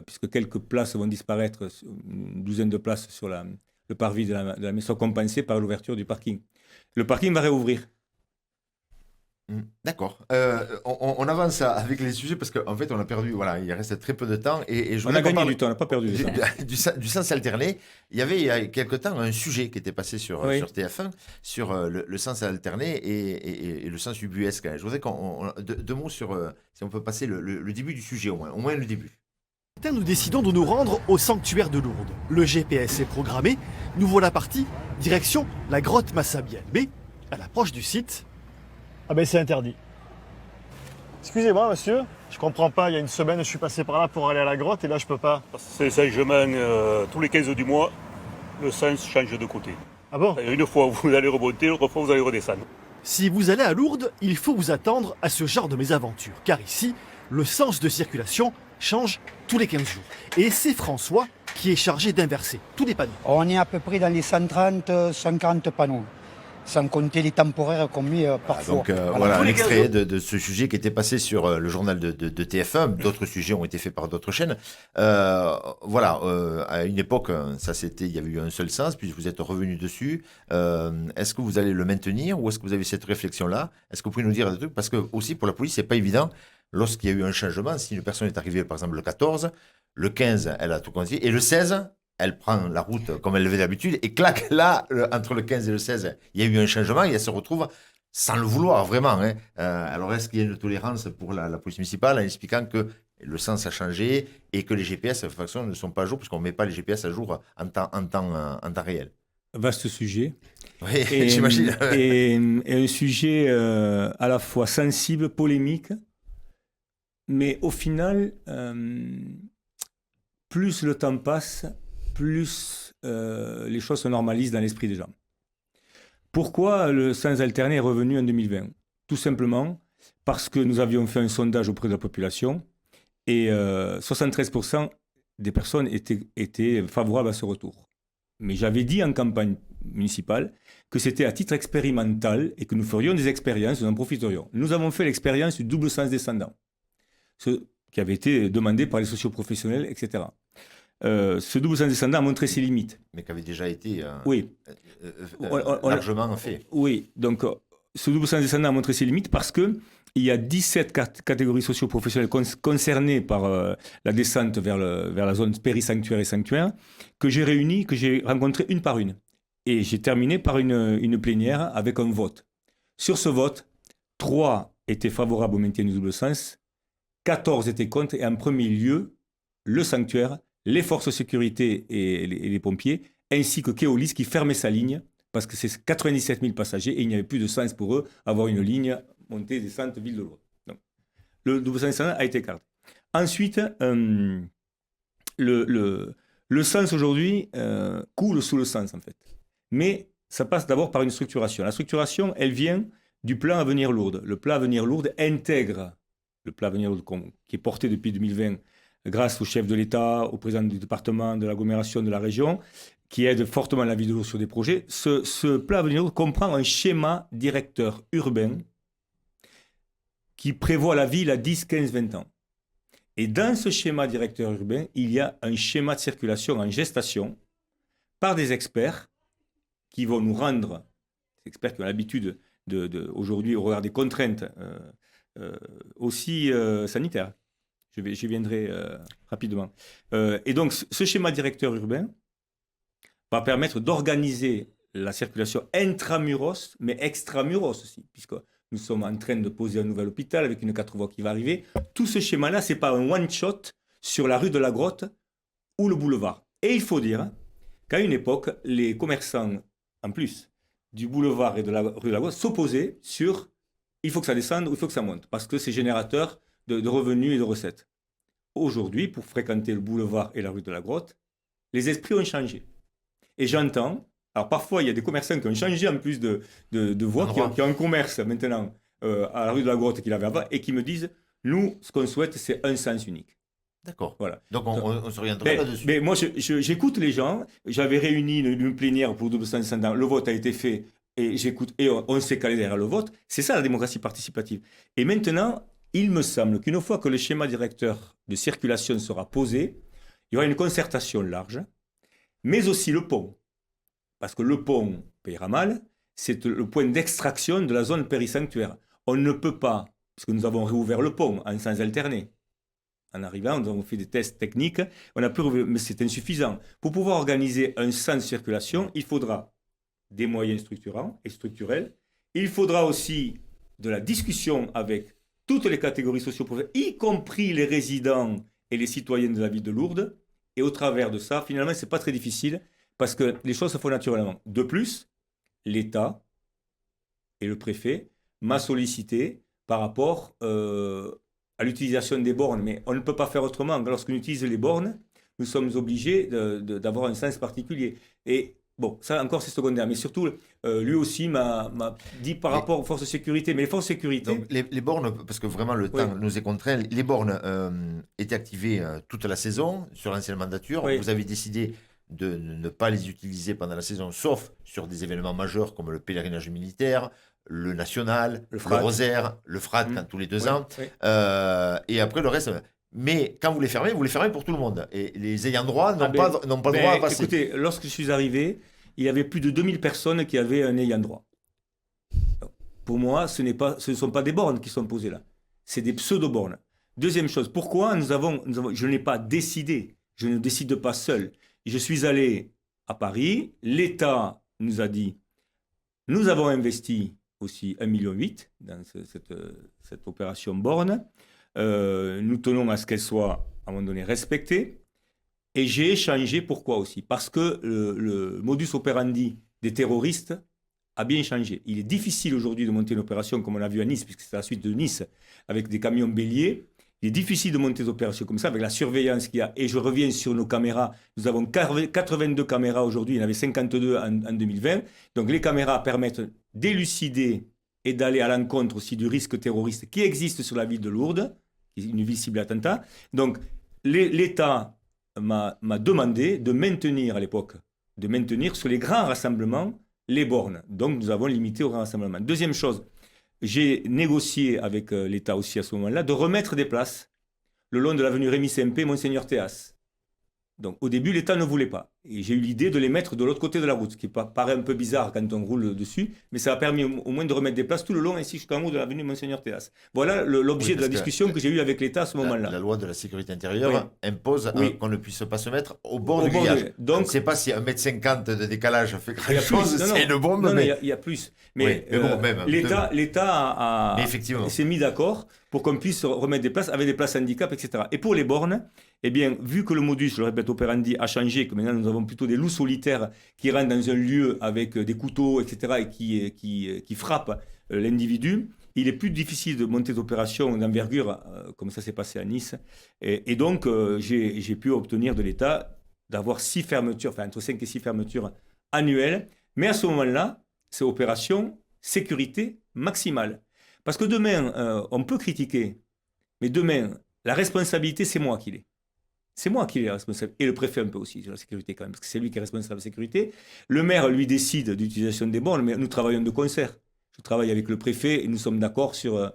puisque quelques places vont disparaître, une douzaine de places sur le parvis de la maison, soient compensées par l'ouverture du parking. Le parking va réouvrir. D'accord. On avance avec les sujets parce qu'en fait, on a perdu, voilà, il reste très peu de temps. Et On a gagné du temps, on n'a pas perdu du temps. Du sens alterné. Il y avait il y a quelque temps un sujet qui était passé sur TF1 sur le sens alterné et le sens ubuesque. Je voudrais deux mots sur si on peut passer le début du sujet au moins le début. Nous décidons de nous rendre au sanctuaire de Lourdes. Le GPS est programmé. Nous voilà partis, direction la grotte Massabielle. Mais à l'approche du site... Ah ben c'est interdit. Excusez-moi monsieur, je comprends pas, il y a une semaine je suis passé par là pour aller à la grotte et là je peux pas. C'est changement tous les 15 du mois, le sens change de côté. Ah bon ? Une fois vous allez remonter, l'autre fois vous allez redescendre. Si vous allez à Lourdes, il faut vous attendre à ce genre de mésaventures, car ici, le sens de circulation change tous les 15 jours. Et c'est François qui est chargé d'inverser tous les panneaux. On est à peu près dans les 130, 140 panneaux, sans compter les temporaires qu'on met parfois. Donc voilà un extrait de ce sujet qui était passé sur le journal de TF1. D'autres sujets ont été faits par d'autres chaînes. À une époque, il y avait eu un seul sens, puis vous êtes revenu dessus. Est-ce que vous allez le maintenir ou est-ce que vous avez cette réflexion-là ? Est-ce que vous pouvez nous dire des trucs ? Parce que aussi pour la police, c'est pas évident. Lorsqu'il y a eu un changement, si une personne est arrivée par exemple le 14, le 15, elle a tout consigné, et le 16, elle prend la route comme elle l'avait d'habitude, et clac, là, entre le 15 et le 16, il y a eu un changement, et elle se retrouve sans le vouloir, vraiment. Alors, est-ce qu'il y a une tolérance pour la police municipale en expliquant que le sens a changé et que les GPS de toute façon ne sont pas à jour, puisqu'on ne met pas les GPS à jour en temps réel ? Vaste sujet. Oui, j'imagine. Et un sujet à la fois sensible, polémique, mais au final, plus le temps passe, plus les choses se normalisent dans l'esprit des gens. Pourquoi le sens alterné est revenu en 2020 ? Tout simplement parce que nous avions fait un sondage auprès de la population et 73% des personnes étaient favorables à ce retour. Mais j'avais dit en campagne municipale que c'était à titre expérimental et que nous ferions des expériences, nous en profiterions. Nous avons fait l'expérience du double sens descendant, ce qui avait été demandé par les socioprofessionnels, etc. Ce double sens descendant a montré ses limites. Mais qui avait déjà été largement fait. Oui, donc ce double sens descendant a montré ses limites parce qu'il y a 17 catégories socioprofessionnelles concernées par la descente vers la zone péri-sanctuaire et sanctuaire que j'ai réunies, que j'ai rencontrées une par une. Et j'ai terminé par une plénière avec un vote. Sur ce vote, 3 étaient favorables au maintien du double sens, 14 étaient contre, et en premier lieu, le sanctuaire, les forces de sécurité et les pompiers, ainsi que Keolis qui fermait sa ligne, parce que c'est 97 000 passagers et il n'y avait plus de sens pour eux avoir une ligne montée, descente, ville de Lourdes. Donc, le double sens ascendant a été écarté. Ensuite, le sens aujourd'hui coule sous le sens, en fait. Mais ça passe d'abord par une structuration. La structuration, elle vient du plan Avenir Lourdes. Le plan Avenir Lourdes intègre le plan Avenir Lourdes qui est porté depuis 2020 grâce au chef de l'État, au président du département, de l'agglomération, de la région, qui aide fortement la ville de Lourdes sur des projets. Ce plan Avenir Lourdes comprend un schéma directeur urbain qui prévoit la ville à 10, 15, 20 ans. Et dans ce schéma directeur urbain, il y a un schéma de circulation en gestation par des experts qui vont nous rendre, des experts qui ont l'habitude aujourd'hui, au regard des contraintes aussi sanitaires. J'y viendrai rapidement. Et donc, ce schéma directeur urbain va permettre d'organiser la circulation intramuros, mais extramuros aussi, puisque nous sommes en train de poser un nouvel hôpital avec une 4 voies qui va arriver. Tout ce schéma-là, ce n'est pas un one-shot sur la rue de la Grotte ou le boulevard. Et il faut dire qu'à une époque, les commerçants, en plus du boulevard et de la rue de la Grotte, s'opposaient sur il faut que ça descende ou il faut que ça monte, parce que c'est générateur de revenus et de recettes. Aujourd'hui, pour fréquenter le boulevard et la rue de la Grotte, les esprits ont changé. Et j'entends, alors parfois il y a des commerçants qui ont changé en plus de voie, qui ont un commerce maintenant à la rue de la Grotte qu'il avait avant, et qui me disent, nous, ce qu'on souhaite, c'est un sens unique. D'accord. Voilà. Donc on se reviendra là-dessus. Mais moi, j'écoute les gens. J'avais réuni une plénière pour le double sens ascendant. Le vote a été fait et j'écoute. Et on s'est calé derrière le vote. C'est ça la démocratie participative. Et maintenant, il me semble qu'une fois que le schéma directeur de circulation sera posé, il y aura une concertation large, mais aussi le pont. Parce que le pont payera mal, c'est le point d'extraction de la zone périsanctuaire. On ne peut pas, parce que nous avons réouvert le pont en sens alterné. En arrivant, nous avons fait des tests techniques, on a pu réouvrir, mais c'est insuffisant. Pour pouvoir organiser un sens de circulation, il faudra des moyens structurants et structurels. Il faudra aussi de la discussion avec toutes les catégories socio-professionnelles, y compris les résidents et les citoyens de la ville de Lourdes. Et au travers de ça, finalement, ce n'est pas très difficile parce que les choses se font naturellement. De plus, l'État et le préfet m'a sollicité par rapport à l'utilisation des bornes. Mais on ne peut pas faire autrement. Lorsqu'on utilise les bornes, nous sommes obligés d'avoir un sens particulier. Et bon, ça encore c'est secondaire. Mais surtout, lui aussi m'a dit par rapport aux forces de sécurité. Mais les forces de sécurité... Donc les bornes, parce que vraiment le temps nous est contraint, les bornes étaient activées toute la saison sur l'ancienne mandature. Oui. Vous avez décidé de ne pas les utiliser pendant la saison, sauf sur des événements majeurs comme le pèlerinage militaire, le national, le rosaire, le FRAD tous les 2 ans. Oui. Et après le reste... Mais quand vous les fermez pour tout le monde. Et les ayants droit n'ont pas droit à passer. Écoutez, lorsque je suis arrivé, il y avait plus de 2000 personnes qui avaient un ayant droit. Donc, pour moi, ce ne sont pas des bornes qui sont posées là. C'est des pseudo-bornes. Deuxième chose, pourquoi je n'ai pas décidé, je ne décide pas seul. Je suis allé à Paris, l'État nous a dit, nous avons investi aussi 1,8 million dans cette opération borne. Nous tenons à ce qu'elle soit, à un moment donné, respectée. Et j'ai échangé, pourquoi aussi? Parce que le modus operandi des terroristes a bien changé. Il est difficile aujourd'hui de monter une opération comme on a vu à Nice, puisque c'est la suite de Nice, avec des camions béliers. Il est difficile de monter des opérations comme ça, avec la surveillance qu'il y a. Et je reviens sur nos caméras. Nous avons 82 caméras aujourd'hui, il y en avait 52 en 2020. Donc les caméras permettent d'élucider et d'aller à l'encontre aussi du risque terroriste qui existe sur la ville de Lourdes, qui est une ville ciblée attentat. Donc l'État m'a demandé de maintenir à l'époque, sur les grands rassemblements, les bornes. Donc nous avons limité aux grands rassemblements. Deuxième chose, j'ai négocié avec l'État aussi à ce moment-là de remettre des places le long de l'avenue Rémy Sempé, Monseigneur Théas. Donc au début, l'État ne voulait pas. Et j'ai eu l'idée de les mettre de l'autre côté de la route, ce qui paraît un peu bizarre quand on roule dessus, mais ça a permis au moins de remettre des places tout le long, ainsi jusqu'en haut de l'avenue Monseigneur Théas. Voilà l'objet de la discussion que j'ai eue avec l'État à ce moment-là. La loi de la sécurité intérieure impose qu'on ne puisse pas se mettre au bord du grillage. Donc, on ne sait pas si 1,50 m de décalage fait quelque chose, c'est une bombe. Non, il y a plus. Mais, l'État s'est mis d'accord pour qu'on puisse remettre des places avec des places handicap, etc. Et pour les bornes, eh bien, vu que le modus, je le répète, operandi a changé, que maintenant nous avons plutôt des loups solitaires qui rentrent dans un lieu avec des couteaux, etc., et qui frappent l'individu, il est plus difficile de monter d'opérations d'envergure, comme ça s'est passé à Nice. Et donc, j'ai pu obtenir de l'État d'avoir 6 fermetures, enfin entre 5 et 6 fermetures annuelles. Mais à ce moment-là, c'est opération sécurité maximale. Parce que demain, on peut critiquer, mais demain, la responsabilité, c'est moi qui l'ai. C'est moi qui l'ai responsable. Et le préfet un peu aussi de la sécurité quand même, parce que c'est lui qui est responsable de la sécurité. Le maire, lui, décide d'utilisation des bornes, mais nous travaillons de concert. Je travaille avec le préfet et nous sommes d'accord sur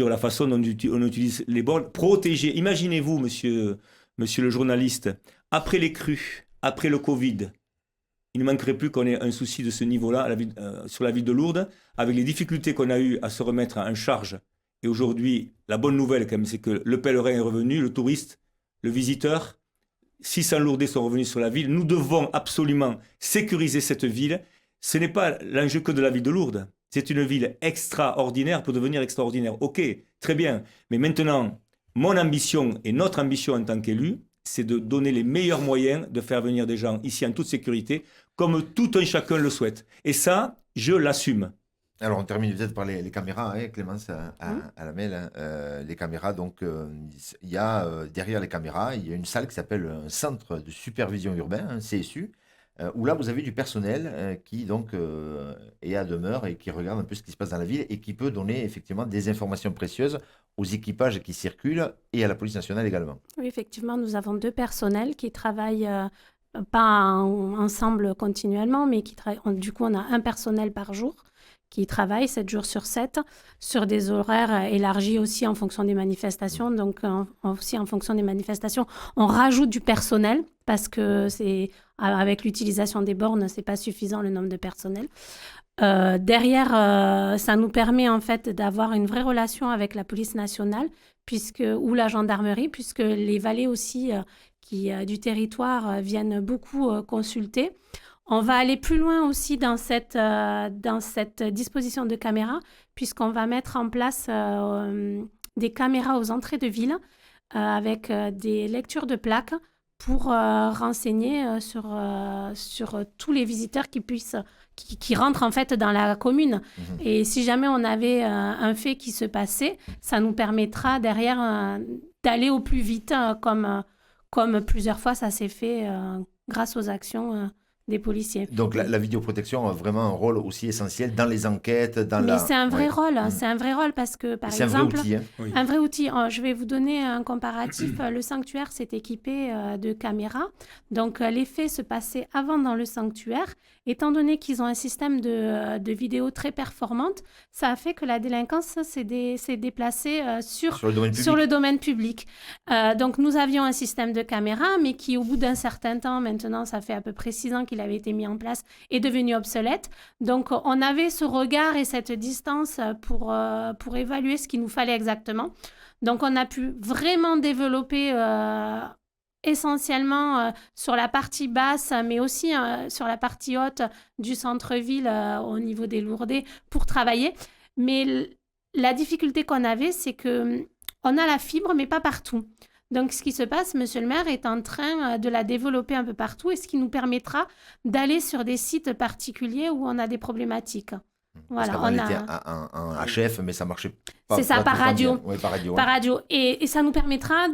la façon dont on utilise les bornes. Protéger. Imaginez-vous, monsieur le journaliste, après les crues, après le Covid, il ne manquerait plus qu'on ait un souci de ce niveau-là sur la ville de Lourdes, avec les difficultés qu'on a eues à se remettre en charge. Et aujourd'hui, la bonne nouvelle, quand même, c'est que le pèlerin est revenu, le touriste, le visiteur, 600 Lourdais sont revenus sur la ville. Nous devons absolument sécuriser cette ville. Ce n'est pas l'enjeu que de la ville de Lourdes. C'est une ville extraordinaire pour devenir extraordinaire. Ok, très bien. Mais maintenant, mon ambition et notre ambition en tant qu'élu, c'est de donner les meilleurs moyens de faire venir des gens ici en toute sécurité, comme tout un chacun le souhaite. Et ça, je l'assume. Alors, on termine peut-être par les caméras, hein, Clémence, à la mail. Les caméras, donc, il y a derrière les caméras, il y a une salle qui s'appelle un centre de supervision urbain, un CSU, où là, vous avez du personnel qui, donc, est à demeure et qui regarde un peu ce qui se passe dans la ville et qui peut donner, effectivement, des informations précieuses aux équipages qui circulent et à la police nationale également. Oui, effectivement, nous avons 2 personnels qui travaillent pas ensemble continuellement, mais du coup, on a un personnel par jour qui travaille 7 jours sur 7 sur des horaires élargis aussi en fonction des manifestations. Donc, aussi en fonction des manifestations, on rajoute du personnel parce que avec l'utilisation des bornes, c'est pas suffisant le nombre de personnel. Derrière, ça nous permet en fait d'avoir une vraie relation avec la police nationale ou la gendarmerie, puisque les valets aussi du territoire viennent beaucoup consulter. On va aller plus loin aussi dans cette disposition de caméras, puisqu'on va mettre en place des caméras aux entrées de ville avec des lectures de plaques pour renseigner sur tous les visiteurs qui rentrent en fait dans la commune. Et si jamais on avait un fait qui se passait, ça nous permettra derrière d'aller au plus vite, comme plusieurs fois ça s'est fait grâce aux actions des policiers. Donc la vidéoprotection a vraiment un rôle aussi essentiel dans les enquêtes, Mais c'est un vrai rôle, c'est un vrai rôle parce que par exemple, c'est un vrai outil. Oui. Un vrai outil. Je vais vous donner un comparatif. Le sanctuaire s'est équipé de caméras. Donc les faits se passaient avant dans le sanctuaire. Étant donné qu'ils ont un système de vidéo très performante, ça a fait que la délinquance s'est déplacée sur le domaine public. Donc nous avions un système de caméras, mais qui au bout d'un certain temps, maintenant ça fait à peu près 6 ans qu'il avait été mis en place, est devenu obsolète. Donc on avait ce regard et cette distance pour évaluer ce qu'il nous fallait exactement. Donc on a pu vraiment développer essentiellement sur la partie basse, mais aussi sur la partie haute du centre-ville au niveau des Lourdais pour travailler. Mais la difficulté qu'on avait, c'est qu'on a la fibre, mais pas partout. Donc, ce qui se passe, monsieur le maire est en train de la développer un peu partout et ce qui nous permettra d'aller sur des sites particuliers où on a des problématiques. Voilà, parce qu'avant, on était en HF, mais ça marchait pas. C'est ça, par radio. Oui, par radio. Par radio. Et ça nous permettra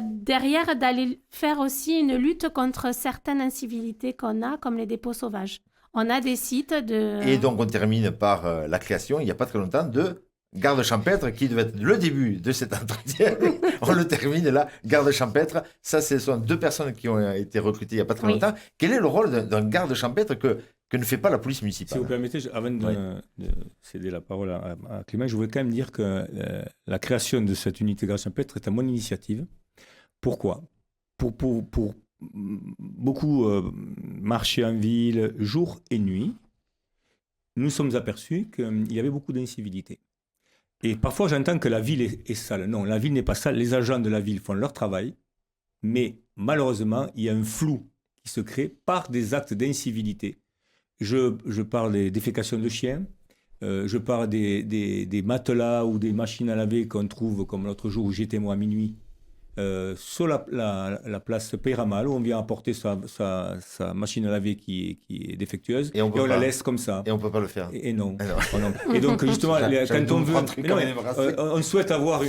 derrière d'aller faire aussi une lutte contre certaines incivilités qu'on a, comme les dépôts sauvages. On a des sites de... Et donc, on termine par la création, il n'y a pas très longtemps, de garde champêtre, qui devait être le début de cet entretien. On le termine là, garde champêtre. Ça, ce sont 2 personnes qui ont été recrutées il n'y a pas très longtemps. Quel est le rôle d'un garde champêtre que ne fait pas la police municipale? Si vous permettez, avant de céder la parole à Clément, je voudrais quand même dire que la création de cette unité garde champêtre est à mon initiative. Pourquoi ? Pour beaucoup marcher en ville jour et nuit, nous sommes aperçus qu'il y avait beaucoup d'incivilité. Et parfois, j'entends que la ville est sale. Non, la ville n'est pas sale. Les agents de la ville font leur travail, mais malheureusement, il y a un flou qui se crée par des actes d'incivilité. Je parle des défécations de chiens, je parle des matelas ou des machines à laver qu'on trouve, comme l'autre jour où j'étais moi à minuit, sur la place Peyramal, où on vient apporter sa machine à laver qui est défectueuse, et on la laisse comme ça. Et on ne peut pas le faire. Et non. Oh non. Et donc, justement, quand on veut... on souhaite avoir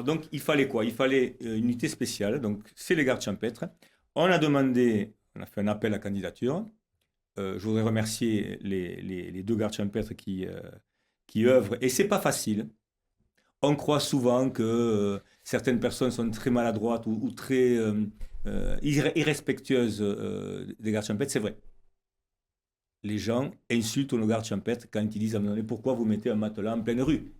donc, il fallait quoi? Il fallait une unité spéciale. Donc, c'est les gardes champêtres. On a fait un appel à candidature. Je voudrais remercier les 2 gardes champêtres qui œuvrent. Et ce n'est pas facile. On croit souvent que certaines personnes sont très maladroites ou très irrespectueuses des gardes champêtres. C'est vrai. Les gens insultent nos gardes champêtres quand ils disent à un moment donné, pourquoi vous mettez un matelas en pleine rue?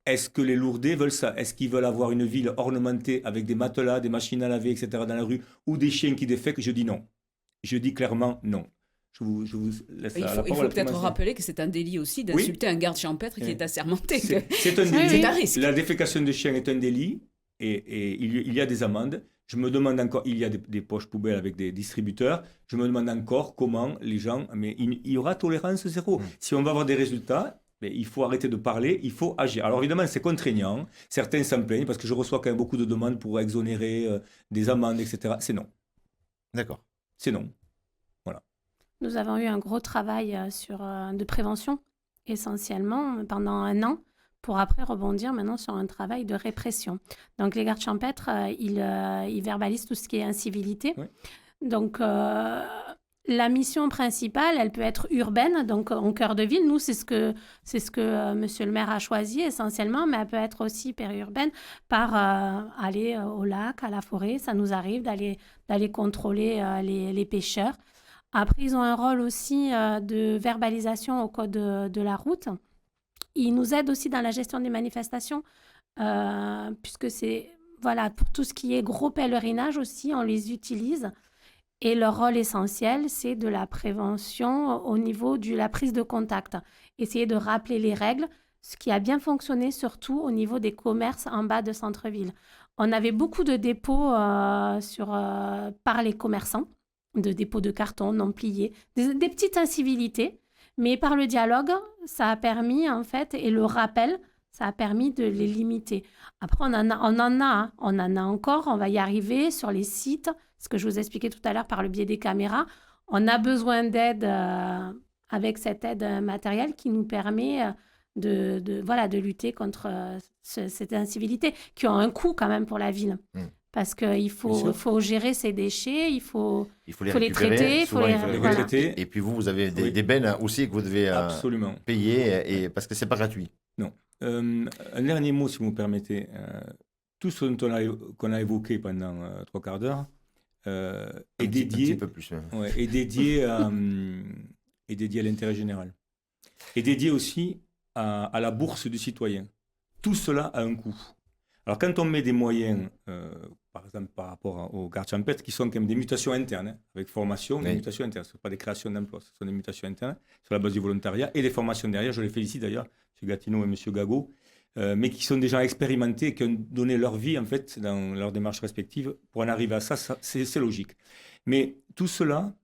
Est-ce que les Lourdais veulent ça? Est-ce qu'ils veulent avoir une ville ornementée avec des matelas, des machines à laver, etc. dans la rue, ou des chiens qui défèquent? Je dis non. Je dis clairement non. Je vous laisse la parole. Il faut peut-être rappeler que c'est un délit aussi d'insulter un garde champêtre qui est assermenté. C'est un délit. C'est un risque. La défécation de chien est un délit et il y a des amendes. Je me demande encore, il y a des poches poubelles avec des distributeurs. Je me demande encore comment les gens... Mais il y aura tolérance zéro. Si on va avoir des résultats, il faut arrêter de parler, il faut agir. Alors évidemment, c'est contraignant. Certains s'en plaignent parce que je reçois quand même beaucoup de demandes pour exonérer des amendes, etc. C'est non. D'accord. C'est non. Nous avons eu un gros travail de prévention, essentiellement, pendant 1 an, pour après rebondir maintenant sur un travail de répression. Donc, les gardes champêtres, ils verbalisent tout ce qui est incivilité. Oui. Donc, la mission principale, elle peut être urbaine, donc en cœur de ville. Nous, c'est ce que monsieur le maire a choisi essentiellement, mais elle peut être aussi périurbaine par aller au lac, à la forêt. Ça nous arrive d'aller contrôler les pêcheurs. Après, ils ont un rôle aussi de verbalisation au code de la route. Ils nous aident aussi dans la gestion des manifestations, puisque c'est, pour tout ce qui est gros pèlerinage aussi, on les utilise. Et leur rôle essentiel, c'est de la prévention au niveau de la prise de contact. Essayer de rappeler les règles, ce qui a bien fonctionné surtout au niveau des commerces en bas de centre-ville. On avait beaucoup de dépôts par les commerçants, de dépôts de carton non pliés, des petites incivilités, mais par le dialogue, ça a permis en fait, et le rappel, ça a permis de les limiter. Après, on en a encore, on va y arriver sur les sites, ce que je vous expliquais tout à l'heure par le biais des caméras. On a besoin d'aide avec cette aide matérielle qui nous permet de lutter contre cette incivilité, qui ont un coût quand même pour la ville. Parce qu'il faut gérer ces déchets, il faut les traiter. Il faut les traiter. Et puis vous avez des bennes aussi que vous devez payer, parce que ce n'est pas gratuit. Non. Un dernier mot, si vous me permettez. Tout ce qu'on a évoqué pendant 3 quarts d'heure est dédié à l'intérêt général. Et dédié aussi à la bourse du citoyen. Tout cela a un coût. Alors, quand on met des moyens, par exemple, par rapport aux gardes champêtres, qui sont quand même des mutations internes, avec formation, des mutations internes, ce ne sont pas des créations d'emplois, ce sont des mutations internes, sur la base du volontariat, et des formations derrière, je les félicite d'ailleurs, M. Gatineau et M. Gago, mais qui sont des gens expérimentés, et qui ont donné leur vie, en fait, dans leurs démarches respectives, pour en arriver à ça, c'est logique. Mais tout cela,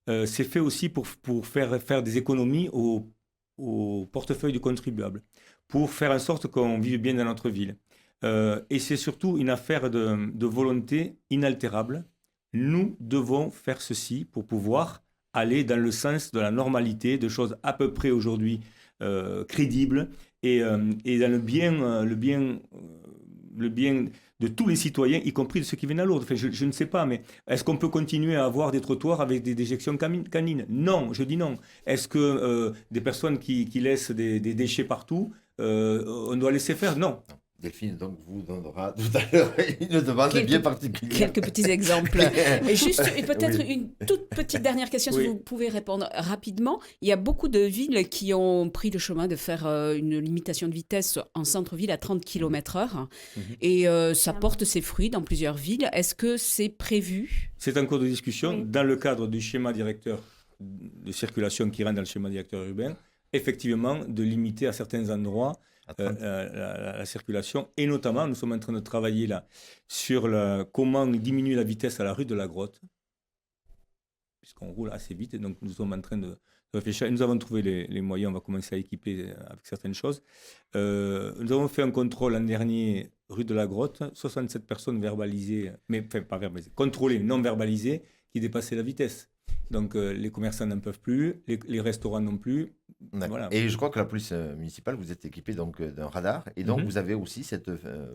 c'est fait aussi pour faire des économies au portefeuille du contribuable, pour faire en sorte qu'on vive bien dans notre ville. Et c'est surtout une affaire de volonté inaltérable. Nous devons faire ceci pour pouvoir aller dans le sens de la normalité, de choses à peu près aujourd'hui crédibles et dans le bien de tous les citoyens, y compris de ceux qui viennent à Lourdes. Enfin, je ne sais pas, mais est-ce qu'on peut continuer à avoir des trottoirs avec des déjections canines? Non, je dis non. Est-ce que des personnes qui laissent des déchets partout, on doit laisser faire? Non. Delphine, donc, vous donnera tout à l'heure une demande bien particulière. Quelques petits exemples. Mais juste, et peut-être une toute petite dernière question, si vous pouvez répondre rapidement. Il y a beaucoup de villes qui ont pris le chemin de faire une limitation de vitesse en centre-ville à 30 km/h. Et ça porte ses fruits dans plusieurs villes. Est-ce que c'est prévu? C'est en cours de discussion. Dans le cadre du schéma directeur de circulation qui rentre dans le schéma directeur urbain, effectivement, de limiter à certains endroits la circulation, et notamment nous sommes en train de travailler là sur comment diminuer la vitesse à la rue de la Grotte puisqu'on roule assez vite. Et donc, nous sommes en train de réfléchir. Et nous avons trouvé les moyens. On va commencer à équiper avec certaines choses. Nous avons fait un contrôle l'an dernier, rue de la Grotte. 67 personnes verbalisées, pas verbalisées, contrôlées, non verbalisées, qui dépassaient la vitesse. Donc, les commerçants n'en peuvent plus, les restaurants non plus. Voilà. Et je crois que la police municipale, vous êtes équipé donc d'un radar, et donc vous avez aussi cette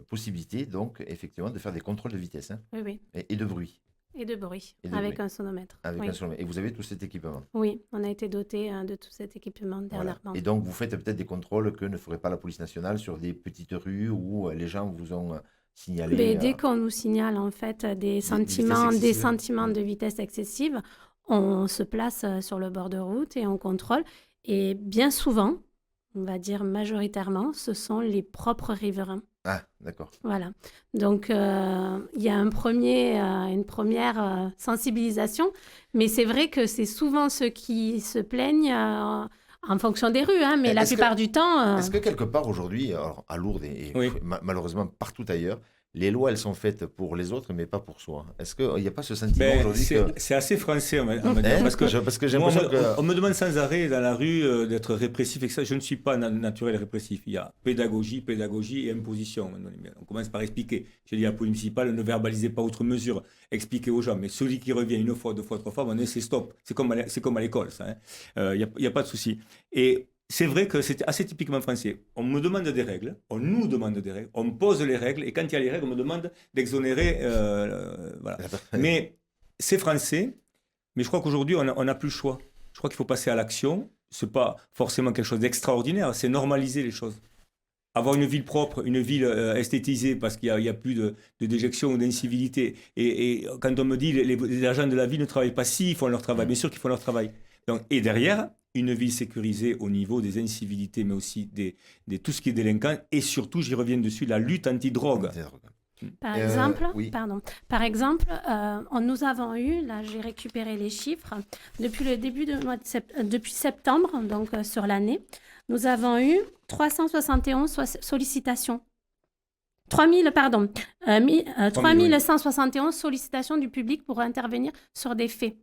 possibilité, donc effectivement, de faire des contrôles de vitesse, hein, Oui. et de bruit. Et de bruit, Et de avec bruit. un sonomètre. Avec Oui. un sonomètre. Et vous avez tout cet équipement. Oui, on a été doté de tout cet équipement Voilà. dernièrement. Et donc, vous faites peut-être des contrôles que ne ferait pas la police nationale sur des petites rues où les gens vous ont signalé. Mais dès qu'on nous signale en fait des sentiments de vitesse excessive, on se place sur le bord de route et on contrôle. Et bien souvent, on va dire majoritairement, ce sont les propres riverains. Ah, d'accord. Voilà. Donc, il y a une première sensibilisation, mais c'est vrai que c'est souvent ceux qui se plaignent en fonction des rues, hein, mais la plupart du temps... Est-ce que quelque part aujourd'hui, alors, à Lourdes et Oui. Malheureusement partout ailleurs, les lois, elles sont faites pour les autres, mais pas pour soi? Est-ce qu'il n'y a pas ce sentiment aujourd'hui que... C'est assez français, on va dire. Parce que j'ai moi, l'impression que... on me demande sans arrêt dans la rue d'être répressif, et ça, je ne suis pas naturel répressif. Il y a pédagogie et imposition. On commence par expliquer. J'ai dit à la police municipale, ne verbalisez pas outre mesure, expliquez aux gens. Mais celui qui revient une fois, deux fois, trois fois, c'est stop. C'est comme à l'école, ça. Il n'y a pas de souci. Et c'est vrai que c'est assez typiquement français. On me demande des règles, on nous demande des règles, on pose les règles, et quand il y a les règles, on me demande d'exonérer. Voilà. Mais c'est français, mais je crois qu'aujourd'hui, on n'a plus le choix. Je crois qu'il faut passer à l'action. Ce n'est pas forcément quelque chose d'extraordinaire, c'est normaliser les choses. Avoir une ville propre, une ville esthétisée, parce qu'il n'y a plus de déjection ou d'incivilité. Et quand on me dit les agents de la ville ne travaillent pas si, ils font leur travail, bien sûr qu'ils font leur travail. Donc, et derrière, une ville sécurisée au niveau des incivilités, mais aussi de tout ce qui est délinquant, et surtout, j'y reviens dessus, la lutte anti-drogue. Par exemple, oui. nous avons eu, là j'ai récupéré les chiffres, depuis le début depuis septembre, donc sur l'année, nous avons eu 371 sollicitations. 3171 sollicitations du public pour intervenir sur des faits.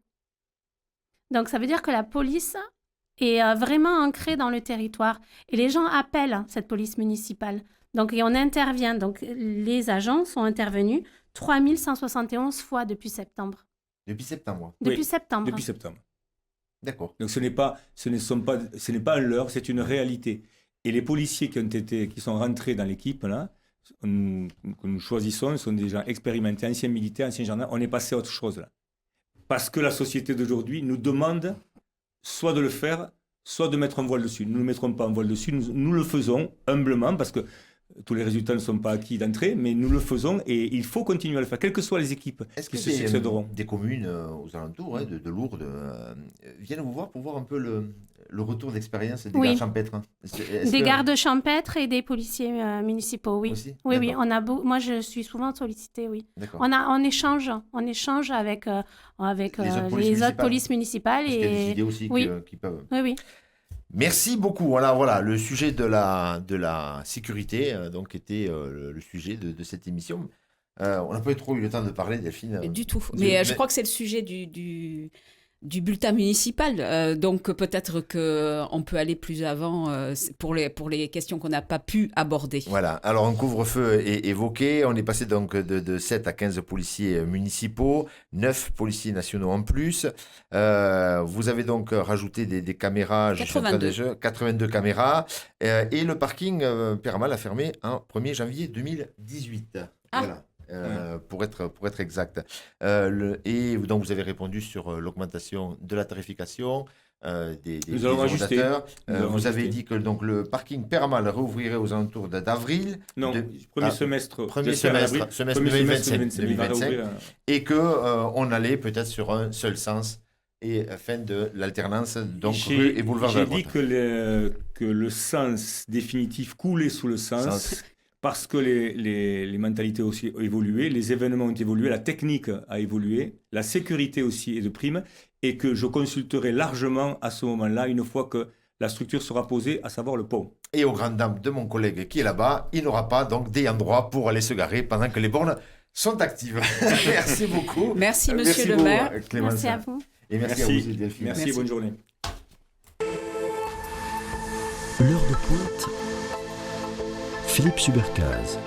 Donc ça veut dire que la police est vraiment ancrée dans le territoire. Et les gens appellent cette police municipale. Donc, et on intervient. Donc, les agents sont intervenus 3171 fois depuis septembre. Depuis septembre? Depuis septembre. Depuis septembre. D'accord. Donc, ce n'est pas un leurre, c'est une réalité. Et les policiers qui sont rentrés dans l'équipe, là, que nous choisissons, sont des gens expérimentés, anciens militaires, anciens gendarmes. On est passé à autre chose, là. Parce que la société d'aujourd'hui nous demande soit de le faire, soit de mettre un voile dessus. Nous ne le mettrons pas un voile dessus, nous le faisons humblement, parce que tous les résultats ne sont pas acquis d'entrée, mais nous le faisons et il faut continuer à le faire, quelles que soient les équipes qui se succéderont. Des communes aux alentours de Lourdes viennent vous voir pour voir un peu le retour d'expérience des gardes champêtres? Des gardes champêtres et des policiers municipaux, oui. Aussi? Oui. Moi, je suis souvent sollicitée, oui. On échange avec les autres polices municipales. Parce qu'il y a des idées aussi qui peuvent... Oui. Merci beaucoup. Voilà, le sujet de la sécurité donc était le sujet de cette émission. On n'a pas trop eu le temps de parler, Delphine. Du tout. Mais je crois que c'est le sujet du bulletin municipal. Donc peut-être qu'on peut aller plus avant pour les questions qu'on n'a pas pu aborder. Voilà. Alors un couvre-feu est évoqué. On est passé donc de 7 à 15 policiers municipaux, 9 policiers nationaux en plus. Vous avez donc rajouté des caméras. 82 caméras. Et le parking Peyramal a fermé en 1er janvier 2018. Voilà. Pour être exact. Et donc vous avez répondu sur l'augmentation de la tarification des rotateurs. Vous avez dit que donc, le parking Peyramal réouvrirait aux alentours d'avril. Non, premier semestre 2025. Et qu'on allait peut-être sur un seul sens et fin de l'alternance, donc rue et boulevard de la Grotte. J'ai dit que le sens définitif coulait sous le sens. Parce que les mentalités aussi ont évolué, les événements ont évolué, la technique a évolué, la sécurité aussi est de prime, et que je consulterai largement à ce moment-là, une fois que la structure sera posée, à savoir le pont. Et aux grandes dames de mon collègue qui est là-bas, il n'aura pas donc des endroits pour aller se garer pendant que les bornes sont actives. Merci beaucoup. Merci, monsieur le maire. Clémence. Merci à vous. Et merci à vous, Delphine. Merci, bonne journée. L'heure de pointe, Philippe Subercase.